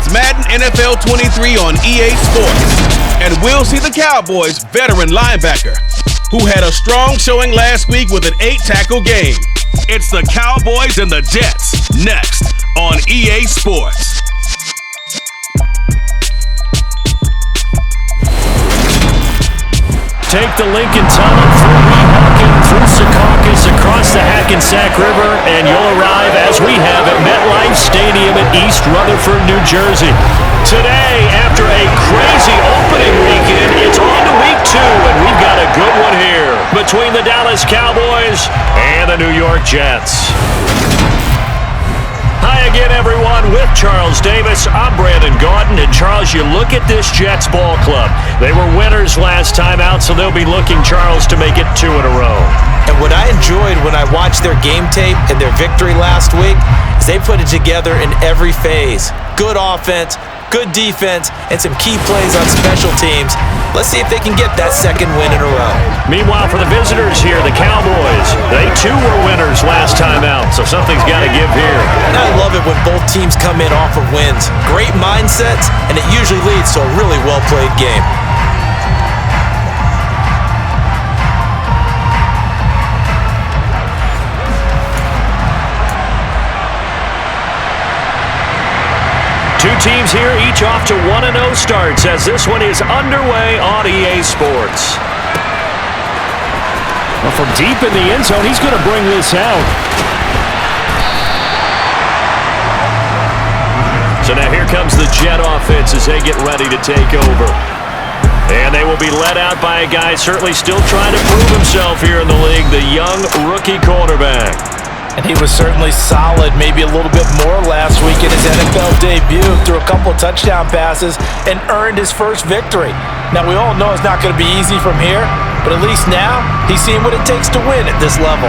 It's Madden NFL 23 on EA Sports. And we'll see the Cowboys' veteran linebacker, who had a strong showing last week with an 8-tackle game. It's the Cowboys and the Jets, next on EA Sports. Take the Lincoln Tunnel through Weehawken, through Secaucus, across the Hackensack River, and you'll arrive, as we have, at MetLife Stadium in East Rutherford, New Jersey. Today, after a crazy opening weekend, it's on to week 2, and we've got a good one here between the Dallas Cowboys and the New York Jets. Hi again, everyone, with Charles Davis. I'm Brandon Gaudin, and Charles, you look at this Jets ball club. They were winners last time out, so they'll be looking, Charles, to make it 2 in a row. And what I enjoyed when I watched their game tape and their victory last week is they put it together in every phase. Good offense, good defense, and some key plays on special teams. Let's see if they can get that second win in a row. Meanwhile, for the visitors here, the Cowboys, they too were winners last time out, so something's got to give here. And I love it when both teams come in off of wins. Great mindsets, and it usually leads to a really well-played game. Two teams here, each off to 1-0 starts as this one is underway on EA Sports. Well, from deep in the end zone, he's going to bring this out. So now here comes the Jet offense as they get ready to take over. And they will be led out by a guy certainly still trying to prove himself here in the league, the young rookie quarterback. And he was certainly solid, maybe a little bit more last week in his NFL debut. Threw a couple touchdown passes and earned his first victory. Now, we all know it's not going to be easy from here, but at least now he's seeing what it takes to win at this level.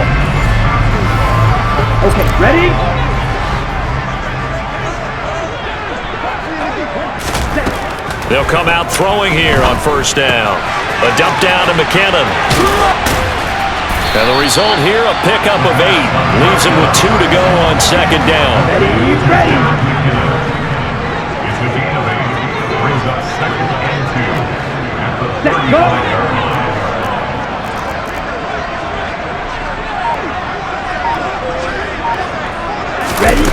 Okay, ready? They'll come out throwing here on first down. A dump down to McKinnon. And the result here, a pickup of 8. Leaves him with 2 to go on second down. He's ready. It's the gain of 8. Brings up 2nd and 2. At the 35-yard line. Ready?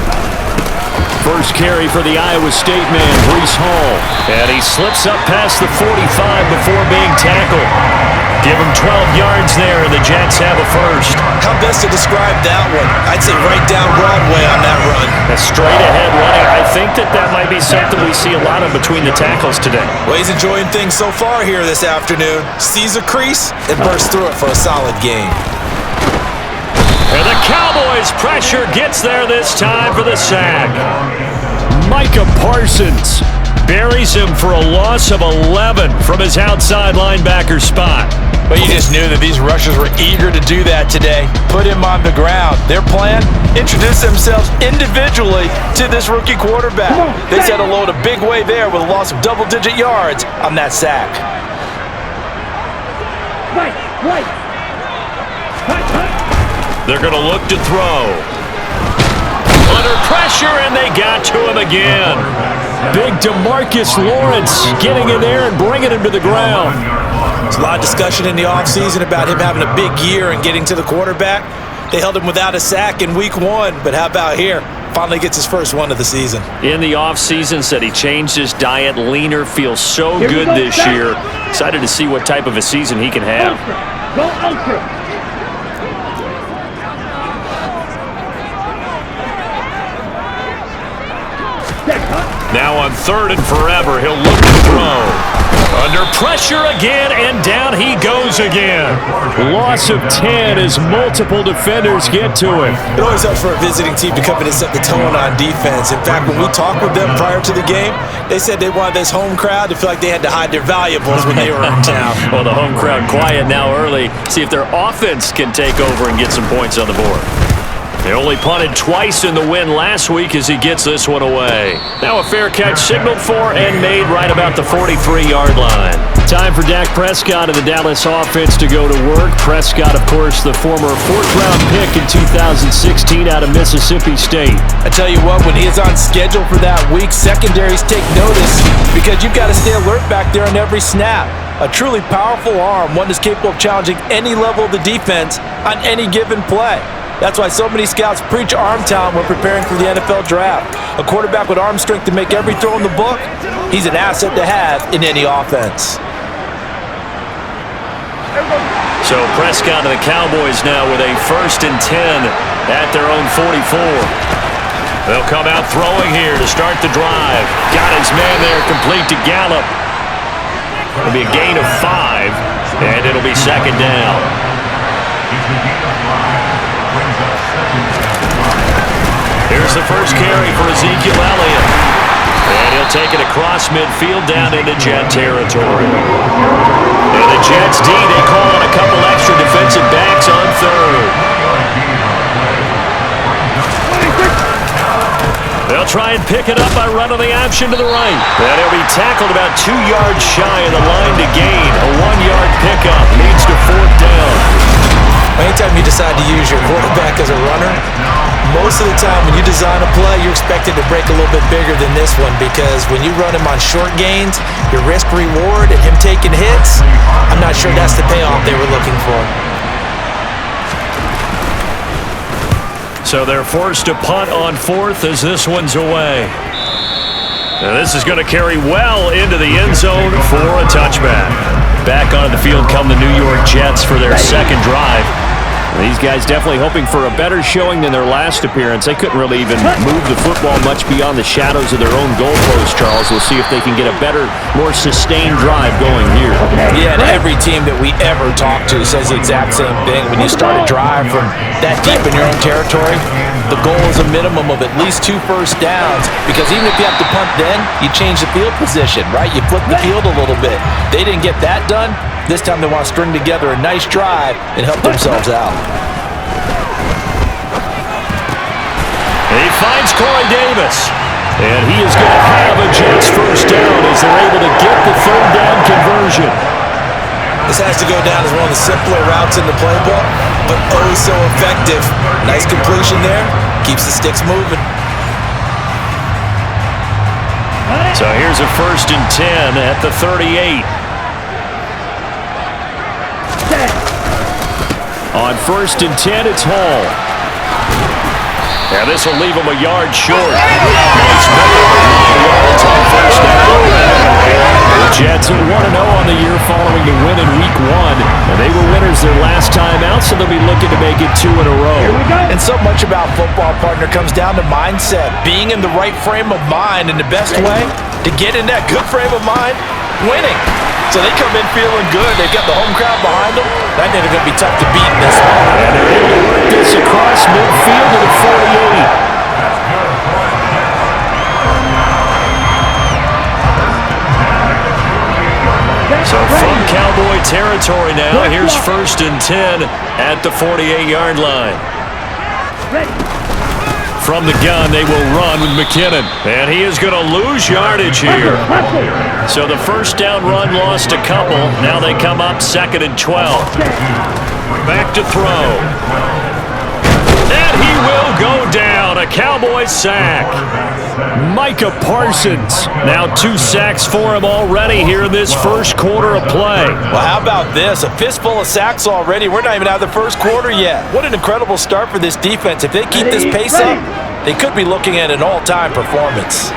First carry for the Iowa State man, Breece Hall. And he slips up past the 45 before being tackled. Give him 12 yards there, and the Jets have a first. How best to describe that one? I'd say right down Broadway on that run. A straight-ahead running. I think that might be something we see a lot of between the tackles today. Well, he's enjoying things so far here this afternoon. Sees a crease and bursts through it for a solid gain. And the Cowboys' pressure gets there this time for the sack. Micah Parsons buries him for a loss of 11 from his outside linebacker spot. But you just knew that these rushers were eager to do that today. Put him on the ground. Their plan? Introduce themselves individually to this rookie quarterback. They set a load a big way there with a loss of double-digit yards on that sack. Right. They're going to look to throw. Under pressure, and they got to him again. Big DeMarcus Lawrence getting in there and bringing him to the ground. There's a lot of discussion in the offseason about him having a big year and getting to the quarterback. They held him without a sack in week 1, but how about here? Finally gets his first one of the season. In the offseason, said he changed his diet, leaner, feels so good this year. Excited to see what type of a season he can have. Go ultra. Now on 3rd and forever, he'll look to throw. Under pressure again, and down he goes again. Loss of 10 as multiple defenders get to him. It always helps for a visiting team to come in and set the tone on defense. In fact, when we talked with them prior to the game, they said they wanted this home crowd to feel like they had to hide their valuables when they were in town. Well, the home crowd quiet now early. See if their offense can take over and get some points on the board. They only punted twice in the win last week as he gets this one away. Now a fair catch signaled for and made right about the 43-yard line. Time for Dak Prescott and the Dallas offense to go to work. Prescott, of course, the former fourth-round pick in 2016 out of Mississippi State. I tell you what, when he is on schedule for that week, secondaries take notice because you've got to stay alert back there on every snap. A truly powerful arm, one that's capable of challenging any level of the defense on any given play. That's why so many scouts preach arm talent when preparing for the NFL draft. A quarterback with arm strength to make every throw in the book, he's an asset to have in any offense. So Prescott and the Cowboys now with a 1st and 10 at their own 44. They'll come out throwing here to start the drive. Got his man there, complete to Gallup. It'll be a gain of 5, and it'll be 2nd down. Here's the first carry for Ezekiel Elliott. And he'll take it across midfield down into Jet territory. And the Jets D, they call on a couple extra defensive backs on 3rd. They'll try and pick it up by running the option to the right. And he'll be tackled about 2 yards shy of the line to gain. A 1-yard pickup leads to 4th down. Anytime you decide to use your quarterback as a runner, most of the time when you design a play, you're expected to break a little bit bigger than this one because when you run him on short gains, your risk-reward and him taking hits, I'm not sure that's the payoff they were looking for. So they're forced to punt on 4th as this one's away. Now this is going to carry well into the end zone for a touchback. Back onto the field come the New York Jets for their 2nd drive. These guys definitely hoping for a better showing than their last appearance. They couldn't really even move the football much beyond the shadows of their own goalpost, Charles. We'll see if they can get a better, more sustained drive going here. Yeah, and every team that we ever talk to says the exact same thing. When you start a drive from that deep in your own territory, the goal is a minimum of at least 2 first downs because even if you have to punt then, you change the field position, right? You flip the field a little bit. They didn't get that done. This time they want to string together a nice drive and help themselves out. He finds Corey Davis. And he is going to have a Jets first down as they're able to get the 3rd down conversion. This has to go down as one of the simpler routes in the playbook, but oh so effective. Nice completion there. Keeps the sticks moving. So here's a 1st and 10 at the 38. On 1st and 10, it's Hall. Now this will leave him a yard short. Nice yards on 1st down. The Jets are 1-0 on the year following the win in Week 1. And they were winners their last time out, so they'll be looking to make it 2 in a row. And so much about football, partner, comes down to mindset. Being in the right frame of mind, and the best way to get in that good frame of mind, winning. So they come in feeling good. They've got the home crowd behind them. I think they're going to be tough to beat in this one. And they're able to work this across midfield to the 48. So from Cowboy territory now, here's 1st and 10 at the 48-yard line. From the gun, they will run with McKinnon. And he is going to lose yardage here. So the 1st down run lost a couple. Now they come up 2nd and 12. Back to throw. And he will go down. A Cowboy sack. Micah Parsons. Now 2 sacks for him already here in this 1st quarter of play. Well, how about this? A fistful of sacks already. We're not even out of the 1st quarter yet. What an incredible start for this defense. If they keep this pace up, they could be looking at an all-time performance.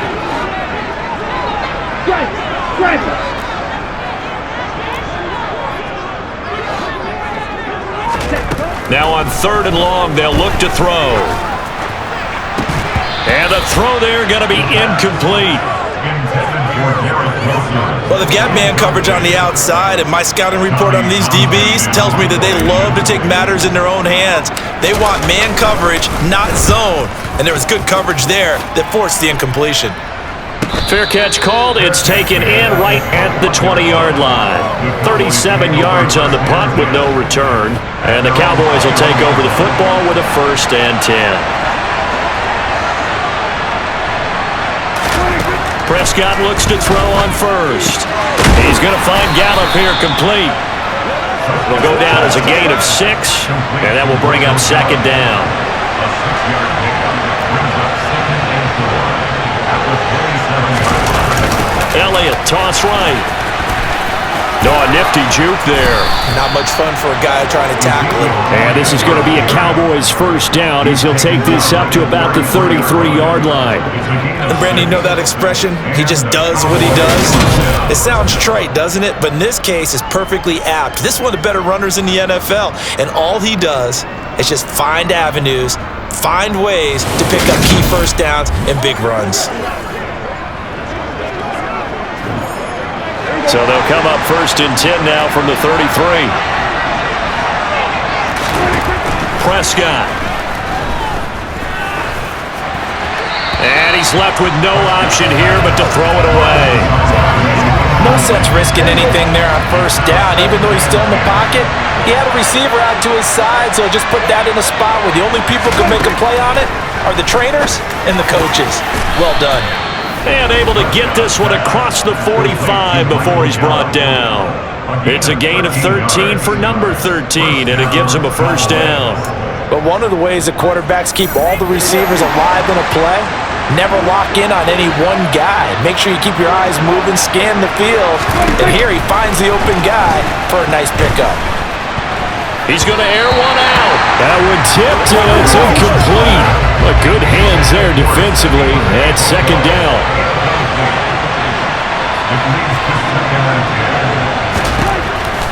Now on 3rd and long, they'll look to throw. And the throw there going to be incomplete. Well, they've got man coverage on the outside, and my scouting report on these DBs tells me that they love to take matters in their own hands. They want man coverage, not zone. And there was good coverage there that forced the incompletion. Fair catch called. It's taken in right at the 20-yard line. 37 yards on the punt with no return. And the Cowboys will take over the football with a 1st and 10. Prescott looks to throw on first. He's going to find Gallup here complete. Will go down as a gain of 6, and that will bring up 2nd down. A 6-yard pickup brings up 2nd and 4 at the 47-yard line. Elliott, toss right. No, a nifty juke there. Not much fun for a guy trying to tackle him. And this is going to be a Cowboys 1st down as he'll take this up to about the 33-yard line. And Brandon, you know that expression? He just does what he does. It sounds trite, doesn't it? But in this case, it's perfectly apt. This is one of the better runners in the NFL. And all he does is just find avenues, find ways to pick up key 1st downs and big runs. So they'll come up 1st and 10 now from the 33. Prescott. And he's left with no option here but to throw it away. No sense risking anything there on 1st down. Even though he's still in the pocket, he had a receiver out to his side, so just put that in a spot where the only people who can make a play on it are the trainers and the coaches. Well done. And able to get this one across the 45 before he's brought down. It's a gain of 13 for number 13, and it gives him a 1st down. But one of the ways that quarterbacks keep all the receivers alive in a play, never lock in on any one guy. Make sure you keep your eyes moving, scan the field, and here he finds the open guy for a nice pickup. He's going to air one out. That one tipped, and it's incomplete. But good hands there defensively. And 2nd down.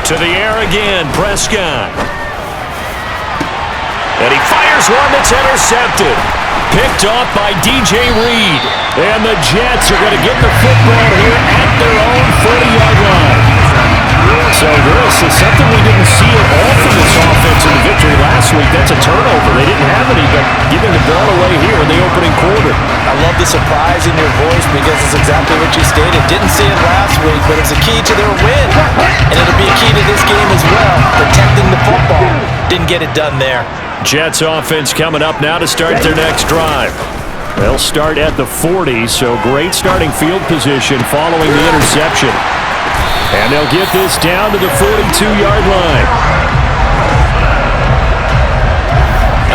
To the air again, Prescott. And he fires one that's intercepted. Picked off by DJ Reed. And the Jets are going to get the football here at their own 40-yard line. So this is something we didn't see at all from this offense in the victory last week. That's a turnover. They didn't have any, but giving the ball away here in the opening quarter. I love the surprise in your voice because it's exactly what you stated. Didn't see it last week, but it's a key to their win. And it'll be a key to this game as well. Protecting the football. Didn't get it done there. Jets offense coming up now to start their next drive. They'll start at the 40, so great starting field position following the interception. And they'll get this down to the 42-yard line.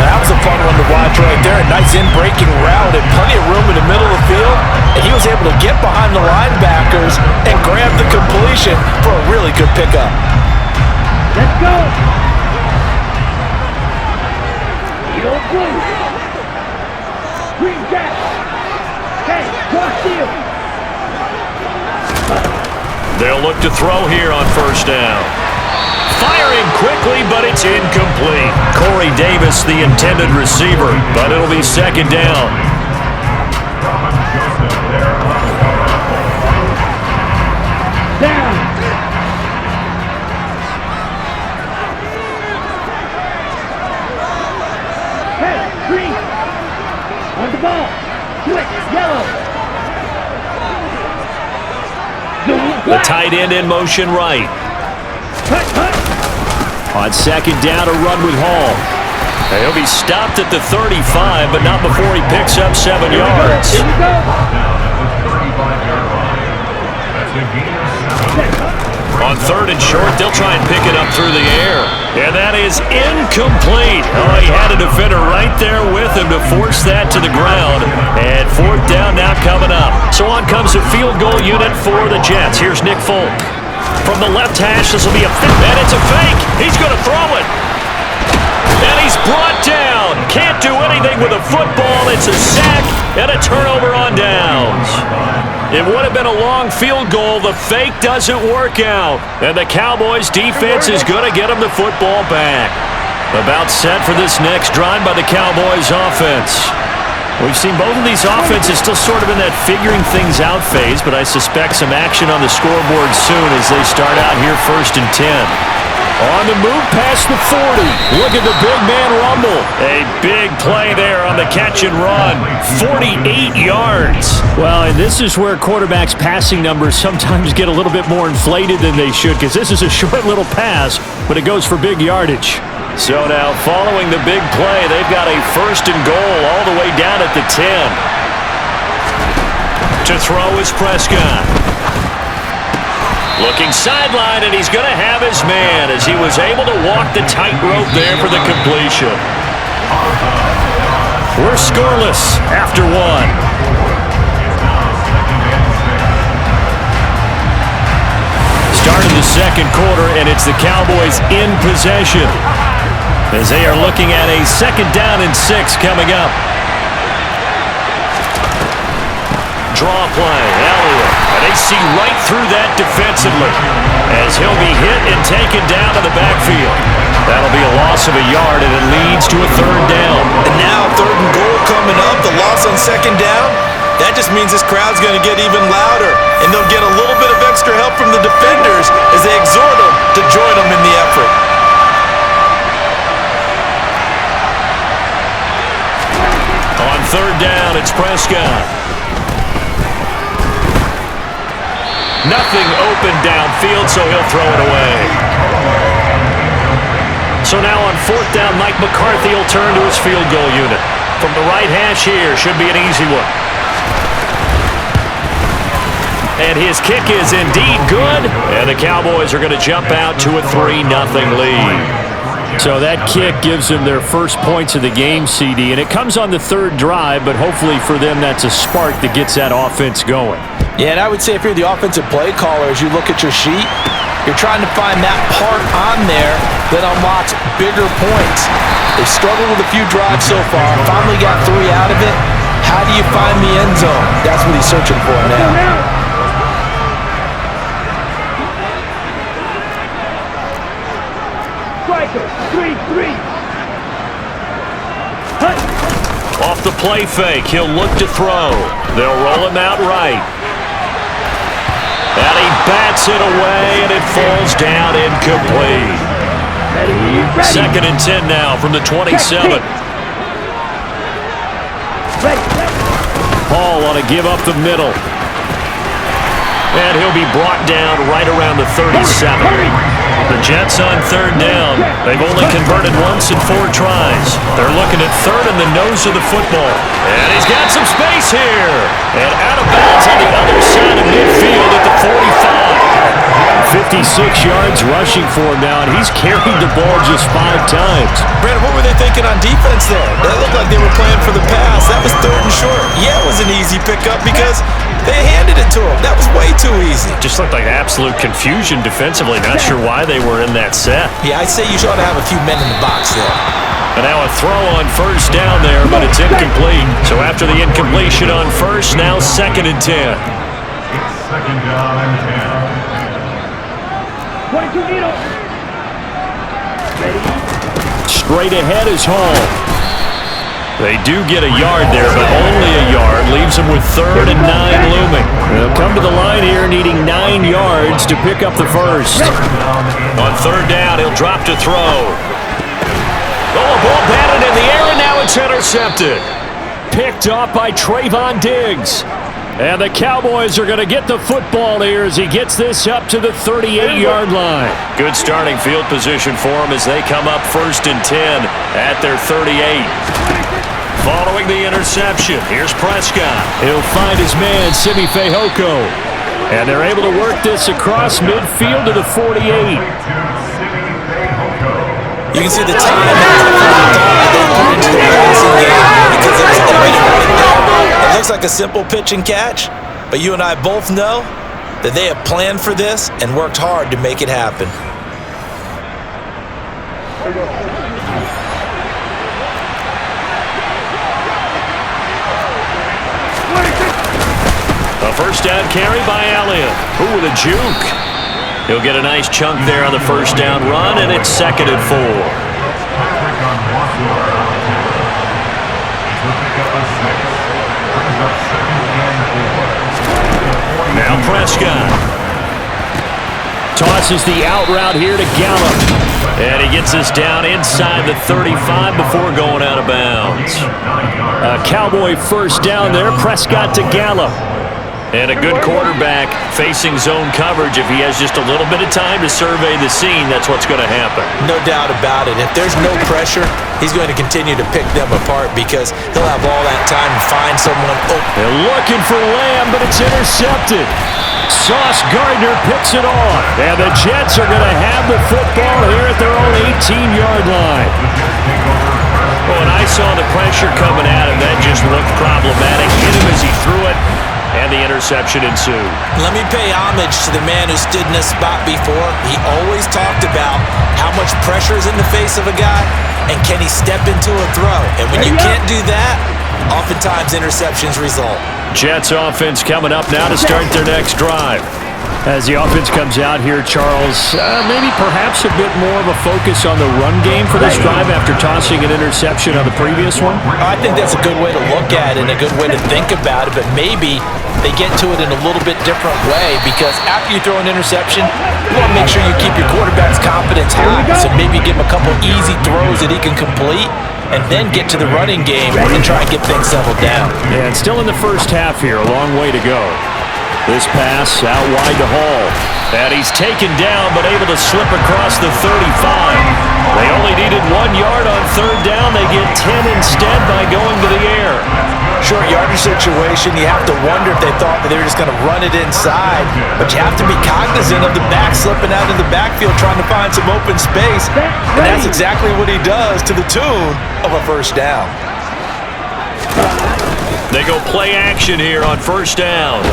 And that was a fun one to watch right there. A nice in-breaking route and plenty of room in the middle of the field. And he was able to get behind the linebackers and grab the completion for a really good pickup. Let's go. Field blue. Green jack. Hey, cross field. They'll look to throw here on 1st down. Firing quickly, but it's incomplete. Corey Davis, the intended receiver, but it'll be 2nd down. Down. Hey, green. On the ball. Switch, yellow. The tight end in motion right. On 2nd down, a run with Hall. He'll be stopped at the 35, but not before he picks up 7 yards. Here we go. On 3rd and short, they'll try and pick it up through the air. And that is incomplete. Oh, he had a defender right there with him to force that to the ground. And 4th down now coming up. So on comes a field goal unit for the Jets. Here's Nick Folk. From the left hash, this will be a fit. And it's a fake. He's going to throw it. And he's brought down. Can't do anything with a football. It's a sack and a turnover on downs. It would have been a long field goal. The fake doesn't work out. And the Cowboys defense is going to get him the football back. About set for this next drive by the Cowboys offense. We've seen both of these offenses still sort of in that figuring things out phase, but I suspect some action on the scoreboard soon as they start out here 1st and 10. On the move past the 40. Look at the big man rumble. A big play there on the catch and run. 48 yards. Well, and this is where quarterbacks' passing numbers sometimes get a little bit more inflated than they should, because this is a short little pass, but it goes for big yardage. So now, following the big play, they've got a 1st and goal all the way down at the 10. To throw is Prescott. Looking sideline, and he's going to have his man as he was able to walk the tightrope there for the completion. We're scoreless after 1. Start of the second quarter, and it's the Cowboys in possession as they are looking at a 2nd down and 6 coming up. Draw play, Elliott, and they see right through that defensively as he'll be hit and taken down to the backfield. That'll be a loss of a yard, and it leads to a 3rd down. And now 3rd and goal coming up, the loss on 2nd down. That just means this crowd's going to get even louder, and they'll get a little bit of extra help from the defenders as they exhort them to join them in the effort. On 3rd down, it's Prescott. Nothing open downfield, so he'll throw it away. So now on 4th down, Mike McCarthy will turn to his field goal unit. From the right hash here, should be an easy one. And his kick is indeed good, and the Cowboys are going to jump out to a 3-0 lead. So that kick gives them their first points of the game, CD, and it comes on the 3rd drive, but hopefully for them that's a spark that gets that offense going. Yeah, and I would say if you're the offensive play caller, as you look at your sheet, you're trying to find that part on there that unlocks bigger points. They've struggled with a few drives so far, finally got 3 out of it. How do you find the end zone? That's what he's searching for now. Striker, 3-3. Off the play fake, he'll look to throw. They'll roll him out right. And he bats it away, and it falls down incomplete. Ready. 2nd and 10 now from the 27. Hall ought to give up the middle. And he'll be brought down right around the 37. The Jets on 3rd down. They've only converted once in 4 tries. They're looking at 3rd in the nose of the football. And he's got some space here. And out of bounds on the other side of midfield at the 45. 56 yards rushing for him now, and he's carried the ball just 5 times. Brandon, what were they thinking on defense there? That looked like they were playing for the pass. That was 3rd and short. Yeah, it was an easy pickup because they handed it to him. That was way too easy. Just looked like absolute confusion defensively. Not sure why they were in that set. Yeah, I'd say you ought to have a few men in the box there. And now a throw on 1st down there, but it's incomplete. So after the incompletion on 1st, now 2nd and 10. It's 2nd down and 10. 22 needle. Ready. Straight ahead is Hall. They do get a yard there, but only a yard. Leaves them with 3rd and 9 looming. They'll come to the line here needing 9 yards to pick up the 1st. On 3rd down, he'll drop to throw. Oh, a ball batted in the air, and now it's intercepted. Picked off by Trayvon Diggs. And the Cowboys are going to get the football here as he gets this up to the 38-yard line. Good starting field position for him as they come up 1st and 10 at their 38. Following the interception, here's Prescott. He'll find his man, Simi Fehoko. And they're able to work this across midfield to the 48. You can see the time that they put into the passing game because it was already running there. It looks like a simple pitch and catch, but you and I both know that they have planned for this and worked hard to make it happen. A 1st down carry by Elliott. Ooh, with a juke. He'll get a nice chunk there on the 1st down run, and it's 2nd and 4. Now Prescott. Toss passes the out route here to Gallup. And he gets us down inside the 35 before going out of bounds. A Cowboy first down there. Prescott to Gallup. And a good quarterback facing zone coverage. If he has just a little bit of time to survey the scene, that's what's going to happen. No doubt about it. If there's no pressure, he's going to continue to pick them apart because he'll have all that time to find someone open. They're looking for Lamb, but it's intercepted. Sauce Gardner picks it off. And the Jets are going to have the football here at their own 18-yard line. Well, when I saw the pressure coming at him, that just looked problematic. Hit him as he threw it. And the interception ensued. Let me pay homage to the man who stood in this spot before. He always talked about how much pressure is in the face of a guy and can he step into a throw. And when you can't do that, oftentimes interceptions result. Jets offense coming up now to start their next drive. As the offense comes out here, Charles, maybe perhaps a bit more of a focus on the run game for this drive after tossing an interception on the previous one? I think that's a good way to look at it and a good way to think about it, but maybe they get to it in a little bit different way because after you throw an interception, you want to make sure you keep your quarterback's confidence high. So maybe give him a couple easy throws that he can complete and then get to the running game and try and get things settled down. Yeah, and still in the first half here, a long way to go. This pass out wide to Hall. And he's taken down but able to slip across the 35. They only needed 1 yard on third down. They get 10 instead by going to the air. Short yardage situation, you have to wonder if they thought that they were just going to run it inside. But you have to be cognizant of the back slipping out of the backfield trying to find some open space. And that's exactly what he does to the tune of a first down. They go play action here on first down.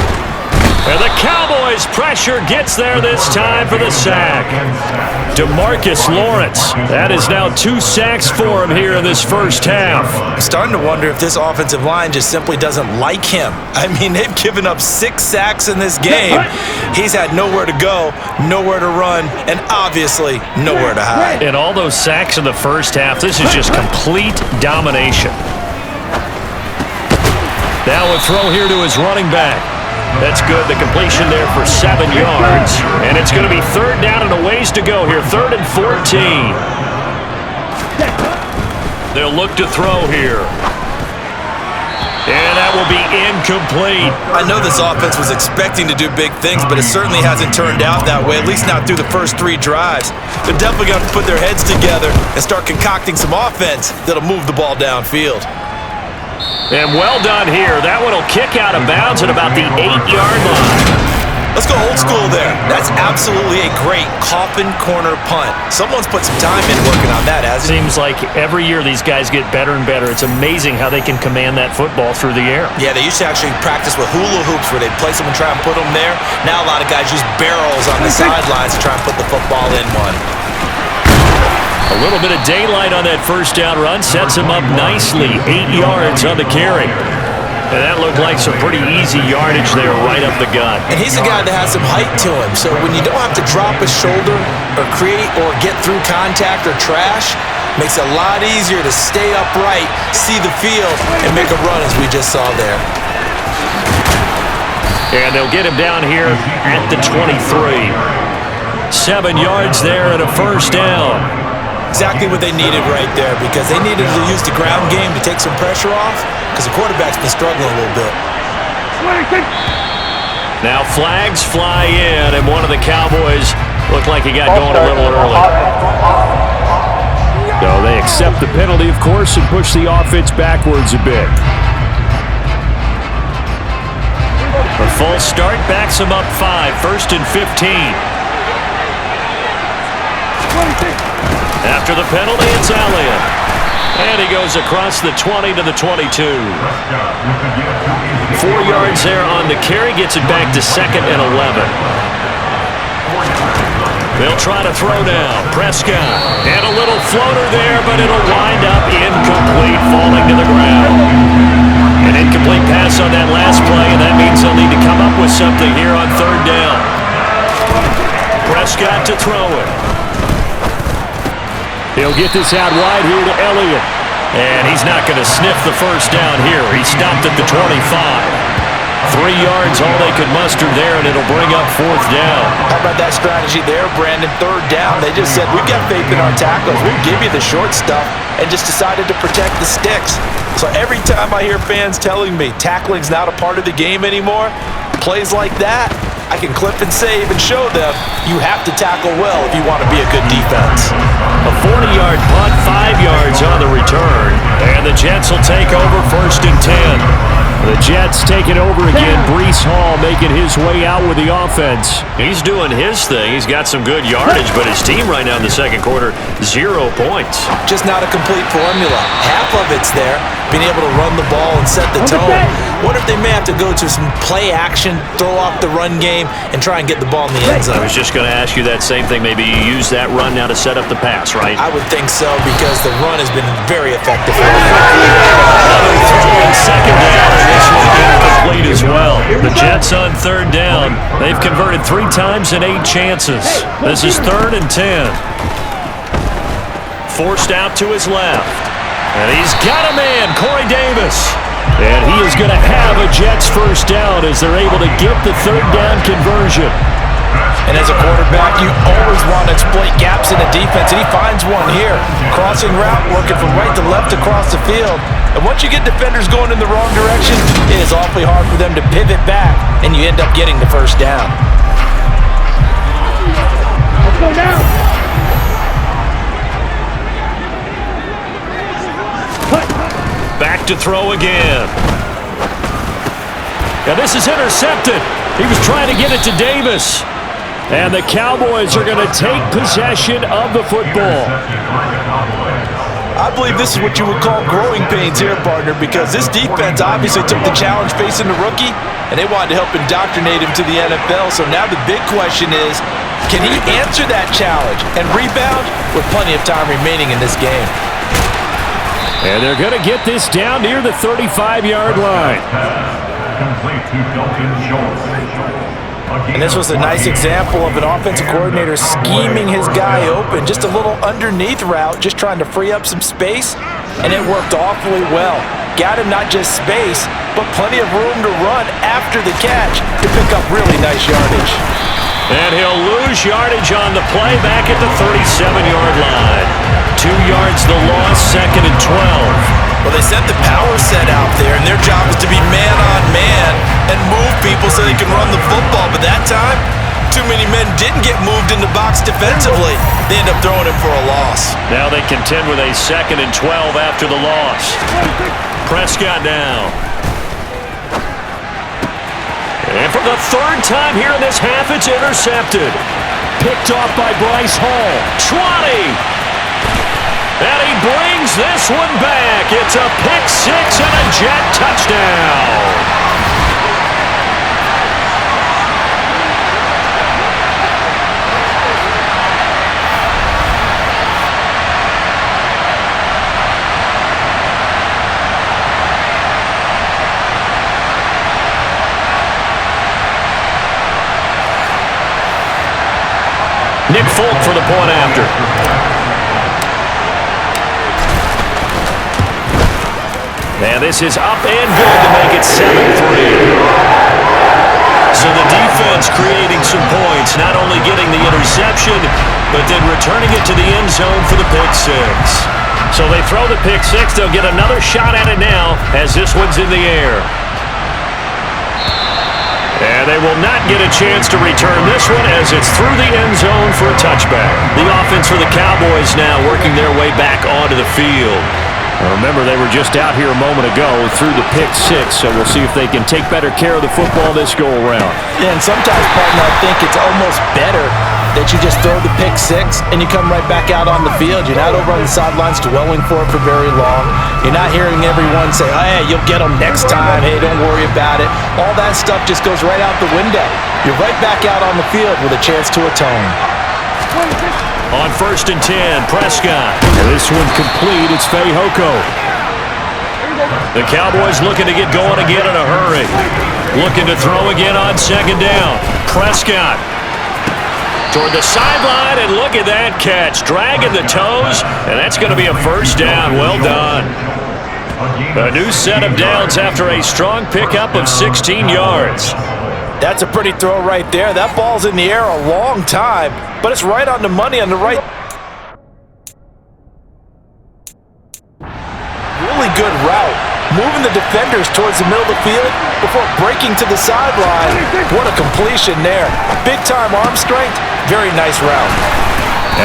And the Cowboys' pressure gets there this time for the sack. DeMarcus Lawrence. That is now 2 sacks for him here in this first half. I'm starting to wonder if this offensive line just simply doesn't like him. I mean, they've given up 6 sacks in this game. He's had nowhere to go, nowhere to run, and obviously nowhere to hide. And all those sacks in the first half, this is just complete domination. Now a throw here to his running back. That's good. The completion there for 7 yards. And it's going to be third down and a ways to go here. 3rd and 14. They'll look to throw here. And that will be incomplete. I know this offense was expecting to do big things, but it certainly hasn't turned out that way, at least not through the first 3 drives. They're definitely going to put their heads together and start concocting some offense that'll move the ball downfield. And well done here. That one will kick out of bounds at about the 8-yard line. Let's go old school there. That's absolutely a great coffin corner punt. Someone's put some time in working on that, hasn't it? Seems like every year these guys get better and better. It's amazing how they can command that football through the air. Yeah, they used to actually practice with hula hoops where they'd place them and try and put them there. Now a lot of guys use barrels on the sidelines to try and put the football in one. A little bit of daylight on that first down run sets him up nicely. 8 yards on the carry. And that looked like some pretty easy yardage there right up the gut. And he's a guy that has some height to him. So when you don't have to drop a shoulder or create or get through contact or trash, makes it a lot easier to stay upright, see the field, and make a run as we just saw there. And they'll get him down here at the 23. 7 yards there and a first down. Exactly what they needed right there because they needed to use the ground game to take some pressure off because the quarterback's been struggling a little bit. Now flags fly in, and one of the Cowboys looked like he got going a little early. So they accept the penalty, of course, and push the offense backwards a bit. A false start backs him up 5, 1st and 15. After the penalty, it's Elliott. And he goes across the 20 to the 22. 4 yards there on the carry, gets it back to 2nd and 11. They'll try to throw now. Prescott. And a little floater there, but it'll wind up incomplete, falling to the ground. An incomplete pass on that last play, and that means they'll need to come up with something here on 3rd down. Prescott to throw it. He'll get this out wide here to Elliott. And he's not going to sniff the first down here. He stopped at the 25. 3 yards, all they could muster there, and it'll bring up 4th down. How about that strategy there, Brandon? 3rd down. They just said, we've got faith in our tackles. We'll give you the short stuff, and just decided to protect the sticks. So every time I hear fans telling me tackling's not a part of the game anymore, plays like that, I can clip and save and show them you have to tackle well if you want to be a good defense. A 40-yard punt, 5 yards on the return, and the Jets will take over 1st and 10. The Jets taking over again. Breece Hall making his way out with the offense. He's doing his thing. He's got some good yardage, but his team right now in the second quarter, 0 points. Just not a complete formula. Half of it's there, being able to run the ball and set the tone. What if they may have to go to some play action, throw off the run game, and try and get the ball in the end zone? I was just going to ask you that same thing. Maybe you use that run now to set up the pass, right? I would think so, because the run has been very effective. Another throw in 2nd down, and this one incomplete as well. The Jets on 3rd down. They've converted 3 times in 8 chances. This is 3rd and 10. Forced out to his left. And he's got a man, Corey Davis. And he is going to have a Jets 1st down as they're able to get the 3rd down conversion. And as a quarterback, you always want to exploit gaps in the defense, and he finds one here. Crossing route, working from right to left across the field. And once you get defenders going in the wrong direction, it is awfully hard for them to pivot back, and you end up getting the 1st down. Let's go now. Back to throw again. Now this is intercepted. He was trying to get it to Davis. And the Cowboys are going to take possession of the football. I believe this is what you would call growing pains here, partner, because this defense obviously took the challenge facing the rookie, and they wanted to help indoctrinate him to the NFL. So now the big question is, can he answer that challenge and rebound with plenty of time remaining in this game? And they're going to get this down near the 35-yard line. Complete to Dalton Schultz. And this was a nice example of an offensive coordinator scheming his guy open. Just a little underneath route, just trying to free up some space, and it worked awfully well. Got him not just space, but plenty of room to run after the catch to pick up really nice yardage. And he'll lose yardage on the play back at the 37-yard line. 2 yards the loss, 2nd and 12. Well, they sent the power set out there, and their job is to be man-on-man and move people so they can run the football. But that time, too many men didn't get moved in the box defensively. They end up throwing it for a loss. Now they contend with a 2nd and 12 after the loss. Prescott now. And for the 3rd time here in this half, it's intercepted. Picked off by Breece Hall. 20. And he brings this one back. It's a pick 6 and a Jet touchdown. Nick Folk for the point after. And this is up and good to make it 7-3. So the defense creating some points, not only getting the interception, but then returning it to the end zone for the pick 6. So they throw the pick 6. They'll get another shot at it now as this one's in the air. And they will not get a chance to return this one as it's through the end zone for a touchback. The offense for the Cowboys now working their way back onto the field. Remember, they were just out here a moment ago through the pick 6, so we'll see if they can take better care of the football this go-around. Yeah, and sometimes, partner, I think it's almost better that you just throw the pick 6 and you come right back out on the field. You're not over on the sidelines dwelling for it for very long. You're not hearing everyone say, oh, hey, you'll get them next time. Hey, don't worry about it. All that stuff just goes right out the window. You're right back out on the field with a chance to atone. On 1st and 10, Prescott. This one complete. It's Fehoko. The Cowboys looking to get going again in a hurry. Looking to throw again on 2nd down. Prescott toward the sideline, and look at that catch. Dragging the toes, and that's going to be a 1st down. Well done. A new set of downs after a strong pickup of 16 yards. That's a pretty throw right there. That ball's in the air a long time, but it's right on the money on the right. Really good route. Moving the defenders towards the middle of the field before breaking to the sideline. What a completion there. Big-time arm strength. Very nice route.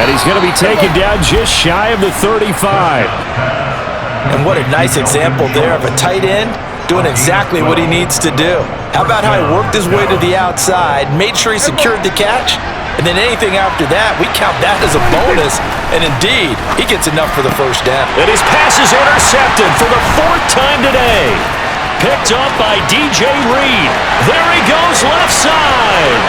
And he's going to be taken down just shy of the 35. And what a nice example there of a tight end doing exactly what he needs to do. How about how he worked his way to the outside, made sure he secured the catch, and then anything after that, we count that as a bonus. And indeed, he gets enough for the first down. And his pass is intercepted for the 4th time today. Picked up by DJ Reed. There he goes left side.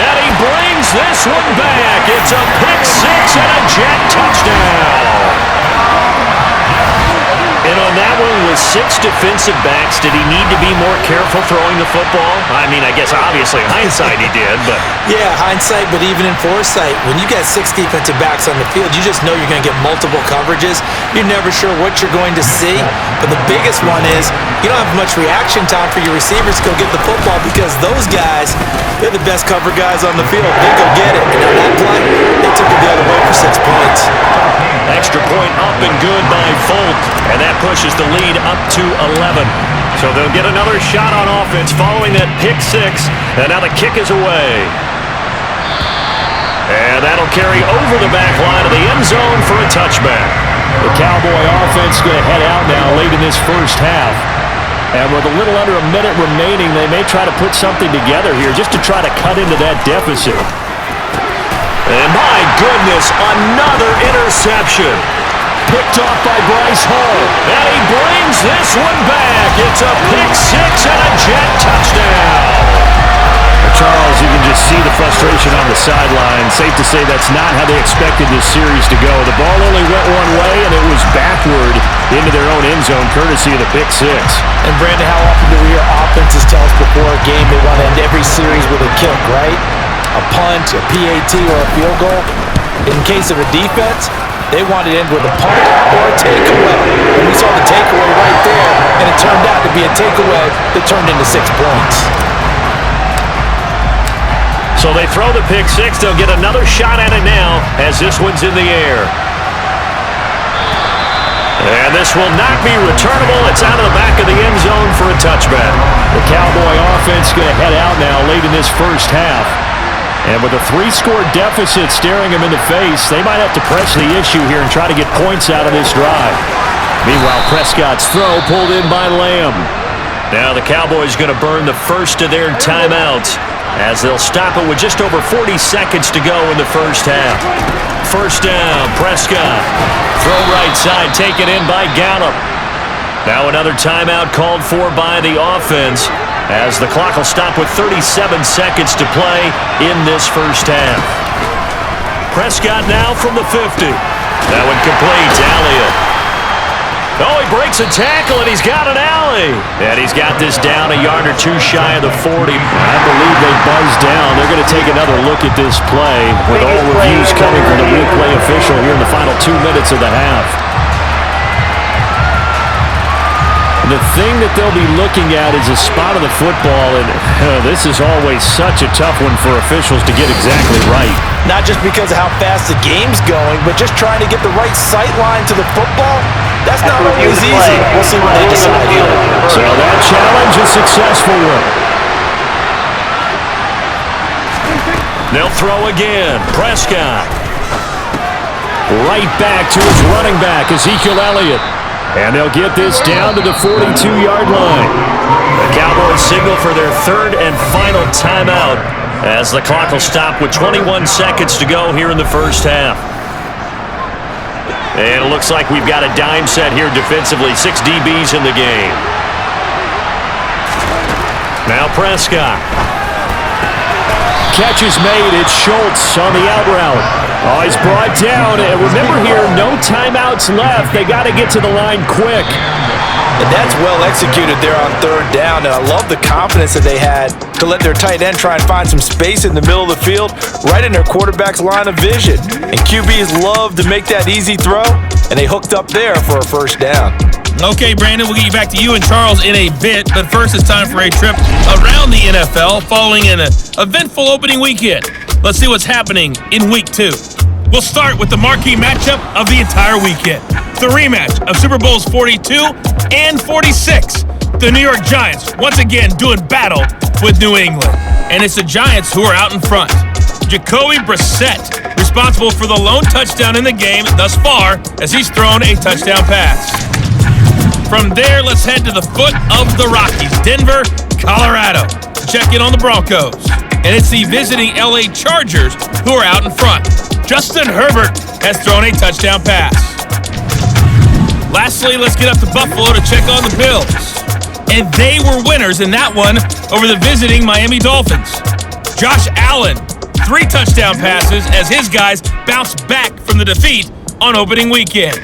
And he brings this one back. It's a pick six and a jet touchdown. And on that one, with 6 defensive backs, did he need to be more careful throwing the football? I mean, I guess obviously in hindsight he did, but... Yeah, hindsight, but even in foresight, when you got 6 defensive backs on the field, you just know you're going to get multiple coverages. You're never sure what you're going to see. But the biggest one is you don't have much reaction time for your receivers to go get the football because those guys, they're the best cover guys on the field. They go get it. And on that play, they took it the other way for 6 points. Extra point up and good by Folk, and that pushes the lead up to 11. So they'll get another shot on offense following that pick six, and now the kick is away. And that'll carry over the back line of the end zone for a touchback. The Cowboy offense going to head out now late in this first half. And with a little under a minute remaining, they may try to put something together here just to try to cut into that deficit. And my goodness, another interception. Picked off by Bryce Hall. And he brings this one back. It's a pick six and a jet touchdown. Charles, you can just see the frustration on the sideline. Safe to say that's not how they expected this series to go. The ball only went one way, and it was backward into their own end zone, courtesy of the pick six. And Brandon, how often do we hear offenses tell us before a game they want to end every series with a kick, right? A punt, a PAT, or a field goal. In case of a defense, they wanted to end with a punt or a takeaway. And we saw the takeaway right there, and it turned out to be a takeaway that turned into 6 points. So they throw the pick six. They'll get another shot at it now as this one's in the air. And this will not be returnable. It's out of the back of the end zone for a touchback. The Cowboy offense going to head out now late in this first half. And with a 3-score deficit staring them in the face, they might have to press the issue here and try to get points out of this drive. Meanwhile, Prescott's throw pulled in by Lamb. Now the Cowboys going to burn the first of their timeouts as they'll stop it with just over 40 seconds to go in the first half. First down, Prescott. Throw right side, taken in by Gallup. Now another timeout called for by the offense as the clock will stop with 37 seconds to play in this first half. Prescott now from the 50. That one complete. Elliott. Oh, he breaks a tackle, and he's got an alley. And he's got this down a yard or two shy of the 40. I believe they buzzed down. They're going to take another look at this play with all reviews coming from the replay official here in the final 2 minutes of the half. The thing that they'll be looking at is a spot of the football, and this is always such a tough one for officials to get exactly right. Not just because of how fast the game's going, but just trying to get the right sight line to the football. That's not always easy. We'll see what they decide here. So that challenge is successful one. They'll throw again. Prescott. Right back to his running back, Ezekiel Elliott. And they'll get this down to the 42-yard line. The Cowboys signal for their third and final timeout as the clock will stop with 21 seconds to go here in the first half. And it looks like we've got a dime set here defensively. 6 DBs in the game. Now Prescott. Catch is made. It's Schultz on the out route. Oh, he's brought down. And remember here, no timeouts left. They got to get to the line quick. And that's well executed there on third down, and I love the confidence that they had to let their tight end try and find some space in the middle of the field, right in their quarterback's line of vision. And QBs love to make that easy throw, and they hooked up there for a first down. Okay, Brandon, we'll get you back to you and Charles in a bit, but first it's time for a trip around the NFL following an eventful opening weekend. Let's see what's happening in Week 2. We'll start with the marquee matchup of the entire weekend, the rematch of Super Bowls 42 and 46. The New York Giants once again doing battle with New England, and it's the Giants who are out in front. Jacoby Brissett, responsible for the lone touchdown in the game thus far as he's thrown a touchdown pass. From there, let's head to the foot of the Rockies, Denver, Colorado, to check in on the Broncos. And it's the visiting LA Chargers who are out in front. Justin Herbert has thrown a touchdown pass. Lastly, let's get up to Buffalo to check on the Bills. And they were winners in that one over the visiting Miami Dolphins. Josh Allen, 3 touchdown passes as his guys bounced back from the defeat on opening weekend.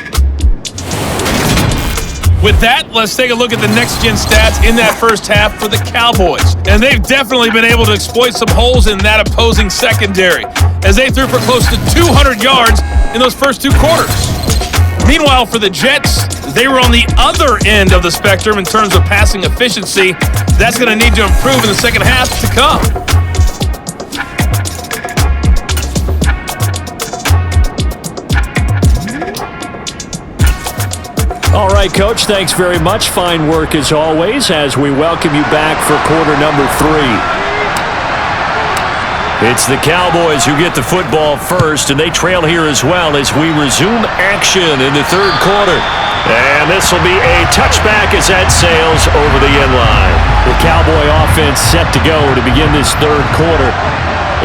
With that, let's take a look at the next-gen stats in that first half for the Cowboys. And they've definitely been able to exploit some holes in that opposing secondary, as they threw for close to 200 yards in those first 2 quarters. Meanwhile, for the Jets, they were on the other end of the spectrum in terms of passing efficiency. That's going to need to improve in the second half to come. All right, Coach, thanks very much. Fine work as always as we welcome you back for quarter number 3. It's the Cowboys who get the football first, and they trail here as well as we resume action in the third quarter. And this will be a touchback as that sails over the end line. The Cowboy offense set to go to begin this third quarter.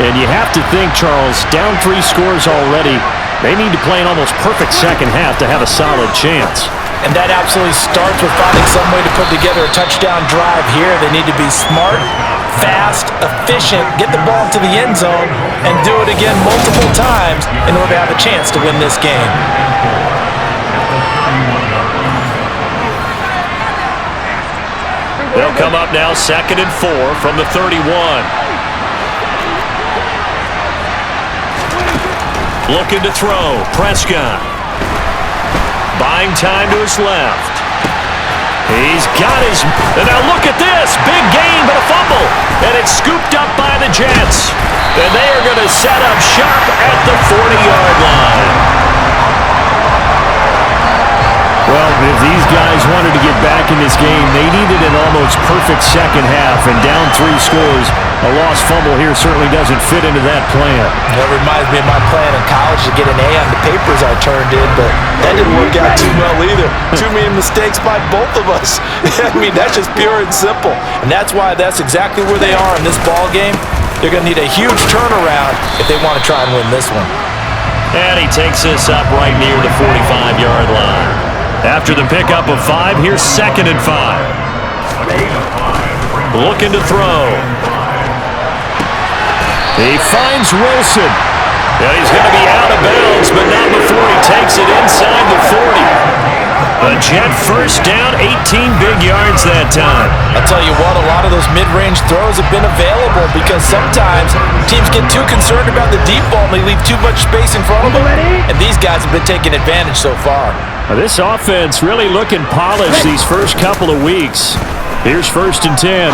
And you have to think, Charles, down 3 scores already. They need to play an almost perfect second half to have a solid chance. And that absolutely starts with finding some way to put together a touchdown drive here. They need to be smart, fast, efficient, get the ball to the end zone, and do it again multiple times in order to have a chance to win this game. They'll come up now 2nd and 4 from the 31. Looking to throw, Prescott. Buying time to his left. He's got his... And now look at this. Big gain, but a fumble. And it's scooped up by the Jets. And they are going to set up shop at the 40-yard line. Well, if these guys wanted to get back in this game, they needed an almost perfect second half. And down 3 scores, a lost fumble here certainly doesn't fit into that plan. That reminds me of my plan in college to get an A on the papers I turned in, but that didn't work out too well either. Too many mistakes by both of us. I mean, that's just pure and simple. And that's why that's exactly where they are in this ball game. They're going to need a huge turnaround if they want to try and win this one. And he takes this up right near the 45-yard line. After the pickup of 5, here's 2nd and 5. Looking to throw. He finds Wilson. And he's going to be out of bounds, but not before he takes it inside the 40. A Jet first down, 18 big yards that time. I'll tell you what, a lot of those mid-range throws have been available because sometimes teams get too concerned about the deep ball and they leave too much space in front of them. And these guys have been taking advantage so far. This offense really looking polished these first couple of weeks. Here's 1st and 10.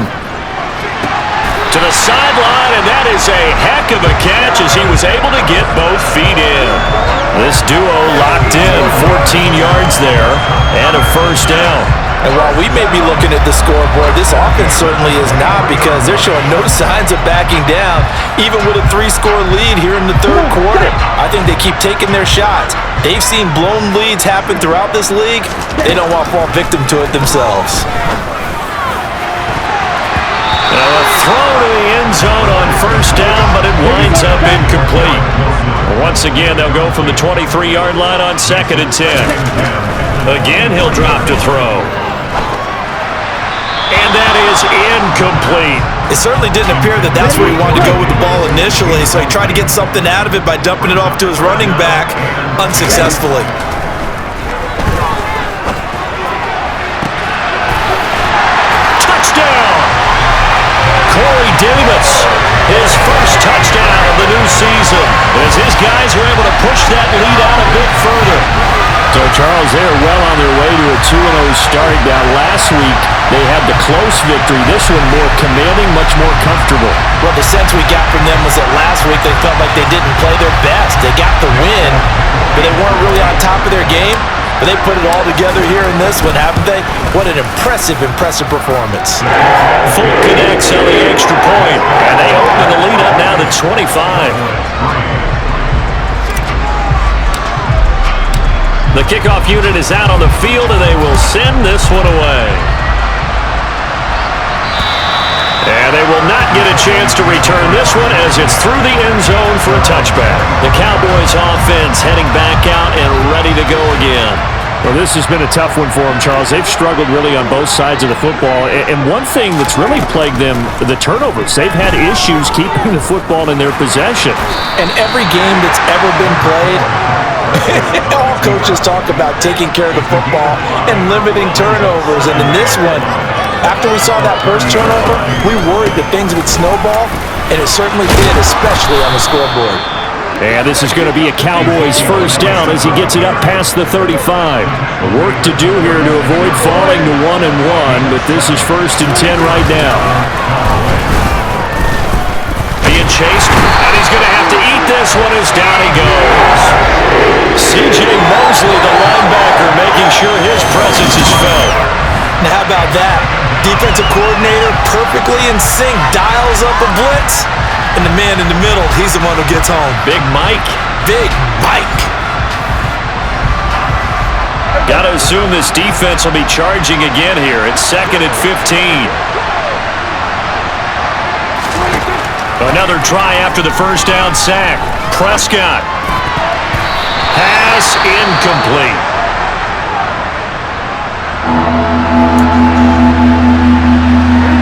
To the sideline, and that is a heck of a catch as he was able to get both feet in. This duo locked in, 14 yards there, and a first down. And while we may be looking at the scoreboard, this offense certainly is not, because they're showing no signs of backing down, even with a 3-score lead here in the third quarter. I think they keep taking their shots. They've seen blown leads happen throughout this league. They don't want to fall victim to it themselves. A throw to the end zone on first down, but it winds up incomplete. Once again, they'll go from the 23-yard line on 2nd and 10. Again, he'll drop to throw. And that is incomplete. It certainly didn't appear that that's where he wanted to go with the ball initially, so he tried to get something out of it by dumping it off to his running back unsuccessfully. guys are able to push that lead out a bit further. So, Charles, they are well on their way to a 2-0 start. Now, last week, they had the close victory. This one more commanding, much more comfortable. Well, the sense we got from them was that last week they felt like they didn't play their best. They got the win, but they weren't really on top of their game. But they put it all together here in this one, haven't they? What an impressive performance. Full connects on the extra point, and they open the lead up now to 25. The kickoff unit is out on the field, and they will send this one away. And they will not get a chance to return this one as it's through the end zone for a touchback. The Cowboys offense heading back out and ready to go again. Well, this has been a tough one for them, Charles. They've struggled really on both sides of the football. And one thing that's really plagued them, the turnovers. They've had issues keeping the football in their possession. And every game that's ever been played, all coaches talk about taking care of the football and limiting turnovers. And in this one, after we saw that first turnover, we worried that things would snowball, and it certainly did, especially on the scoreboard. And this is going to be a Cowboys first down as he gets it up past the 35. Work to do here to avoid falling to 1-1, but this is 1st and 10 right now. Being chased, and he's going to have to eat this one as down he goes. C.J. Mosley, the linebacker, making sure his presence is felt. Now how about that? Defensive coordinator perfectly in sync, dials up a blitz. And the man in the middle, he's the one who gets home. Big Mike. Big Mike. Got to assume this defense will be charging again here. It's 2nd and 15. Another try after the first down sack. Prescott. Pass incomplete.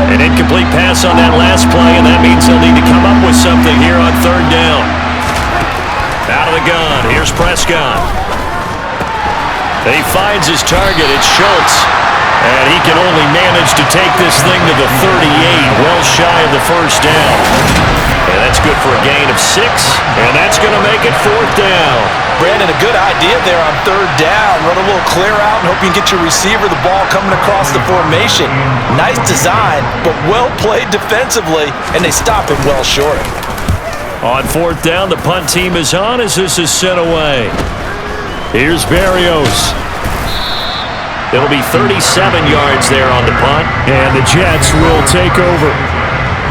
An incomplete pass on that last play, and that means they'll need to come up with something here on 3rd down. Out of the gun, here's Prescott. He finds his target, it's Schultz. And he can only manage to take this thing to the 38, well shy of the first down. And that's good for a gain of 6, and that's going to make it 4th down. Brandon, a good idea there on 3rd down. Run a little clear out and hope you can get your receiver the ball coming across the formation. Nice design, but well played defensively, and they stop him well short. On 4th down, the punt team is on as this is sent away. Here's Berrios. It'll be 37 yards there on the punt. And the Jets will take over.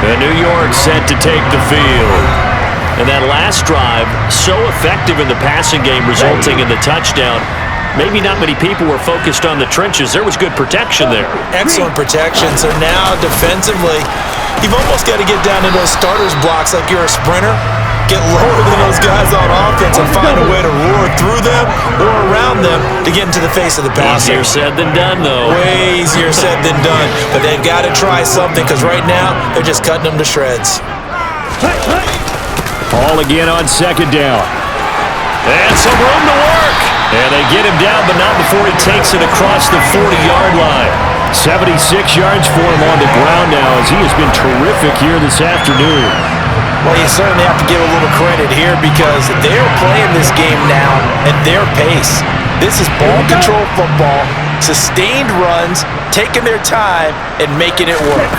And New York set to take the field. And that last drive, so effective in the passing game, resulting in the touchdown. Maybe not many people were focused on the trenches. There was good protection there. Excellent protection. So now defensively, you've almost got to get down to those starters blocks like you're a sprinter. Get lower than those guys on offense and find a way to roar through them or around them to get into the face of the passer. Easier said than done, though. Way easier said than done. But they've got to try something because right now they're just cutting them to shreds. Ball again on 2nd down. And some room to work. And they get him down, but not before he takes it across the 40-yard line. 76 yards for him on the ground now as he has been terrific here this afternoon. Well, you certainly have to give a little credit here because they're playing this game now at their pace. This is ball control football, sustained runs, taking their time, and making it work.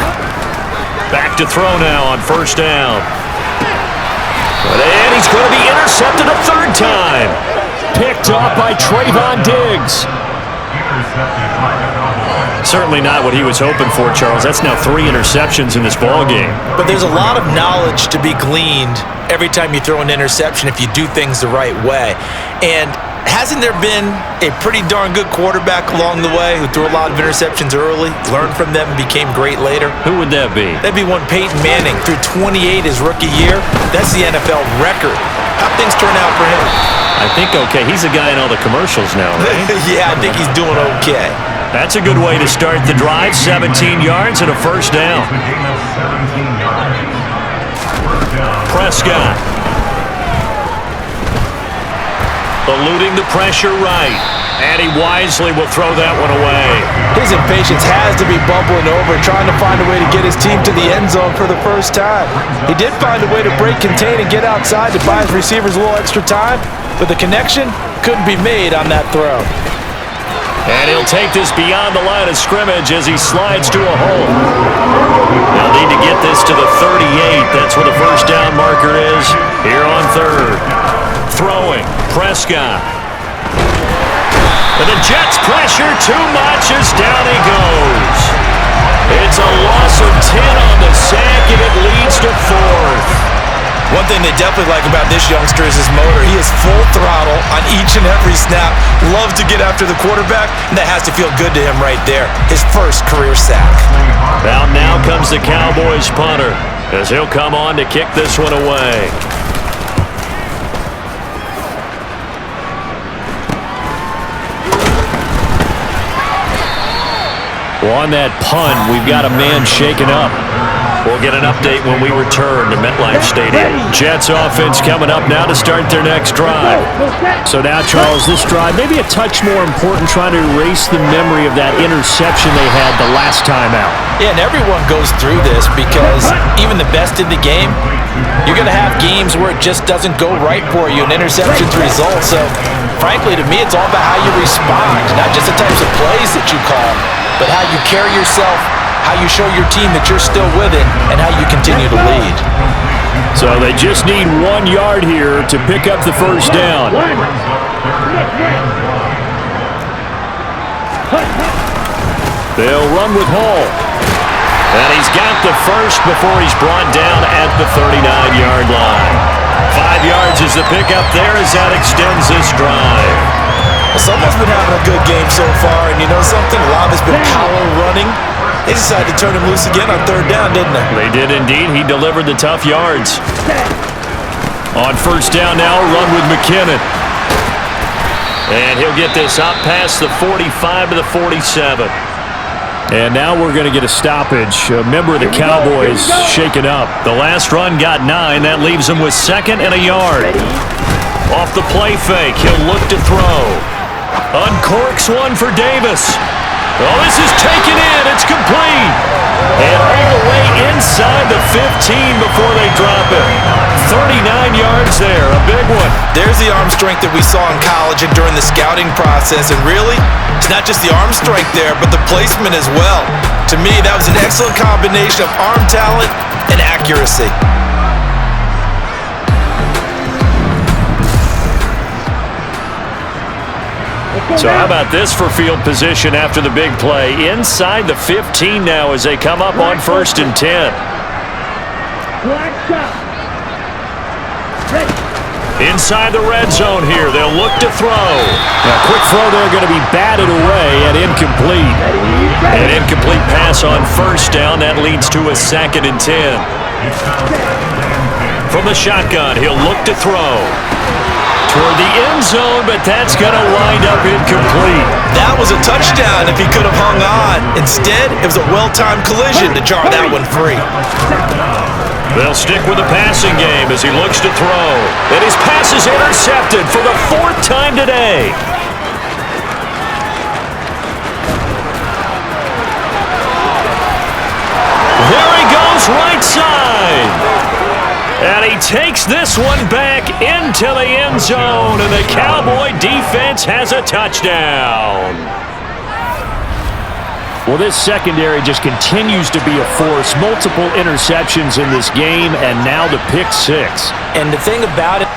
Back to throw now on 1st down. And he's going to be intercepted a 3rd time. Picked off by Trayvon Diggs. Certainly not what he was hoping for, Charles. That's now 3 interceptions in this ball game. But there's a lot of knowledge to be gleaned every time you throw an interception if you do things the right way. And hasn't there been a pretty darn good quarterback along the way who threw a lot of interceptions early, learned from them, and became great later? Who would that be? That'd be one Peyton Manning. Threw 28 his rookie year. That's the NFL record. How'd things turn out for him? I think okay. He's a guy in all the commercials now, right? Yeah, I think he's doing okay. That's a good way to start the drive. 17 yards and a 1st down. Prescott. Eluding the pressure right. And he wisely will throw that one away. His impatience has to be bubbling over, trying to find a way to get his team to the end zone for the first time. He did find a way to break, contain, and get outside to buy his receivers a little extra time, but the connection couldn't be made on that throw. And he'll take this beyond the line of scrimmage as he slides to a hole. They'll need to get this to the 38. That's where the first down marker is here on third. Throwing, Prescott. And the Jets pressure too much as down he goes. It's a loss of 10 on the sack, and it leads to fourth. One thing they definitely like about this youngster is his motor. He is full throttle on each and every snap. Loves to get after the quarterback, and that has to feel good to him right there. His first career sack. Now comes the Cowboys punter as he'll come on to kick this one away. Well, on that punt, we've got a man shaken up. We'll get an update when we return to MetLife Stadium. Jets offense coming up now to start their next drive. So now, Charles, this drive maybe a touch more important, trying to erase the memory of that interception they had the last time out. Yeah, and everyone goes through this because even the best in the game, you're going to have games where it just doesn't go right for you and interceptions result. So, frankly, to me, it's all about how you respond, not just the types of plays that you call, but how you carry yourself, how you show your team that you're still with it, and how you continue to lead. So they just need 1 yard here to pick up the first down. They'll run with Hall. And he's got the first before he's brought down at the 39-yard line. 5 yards is the pickup there as that extends this drive. Someone's been having a good game so far, and you know something? Love has been power running. They decided to turn him loose again on third down, didn't they? They did indeed. He delivered the tough yards. On first down now, run with McKinnon. And he'll get this up past the 45 to the 47. And now we're going to get a stoppage. A member of the Cowboys shaken up. The last run got 9. That leaves him with 2nd and a yard. Off the play fake, he'll look to throw. Uncorks one for Davis. Oh, this is taken in. It's complete. And all the way inside the 15 before they drop it. 39 yards there, a big one. There's the arm strength that we saw in college and during the scouting process. And really, it's not just the arm strength there, but the placement as well. To me, that was an excellent combination of arm talent and accuracy. So how about this for field position after the big play? Inside the 15 now as they come up on 1st and 10. Inside the red zone here. They'll look to throw. Now, quick throw there, going to be batted away and incomplete. An incomplete pass on first down. That leads to a 2nd and 10. From the shotgun, he'll look to throw. Toward the end zone, but that's going to wind up incomplete. That was a touchdown if he could have hung on. Instead, it was a well-timed collision to jar that one free. They'll stick with the passing game as he looks to throw. And his pass is intercepted for the 4th time today. There he goes, right side. And he takes this one back into the end zone, and the Cowboy defense has a touchdown. Well, this secondary just continues to be a force. Multiple interceptions in this game, and now the pick 6. And the thing about it,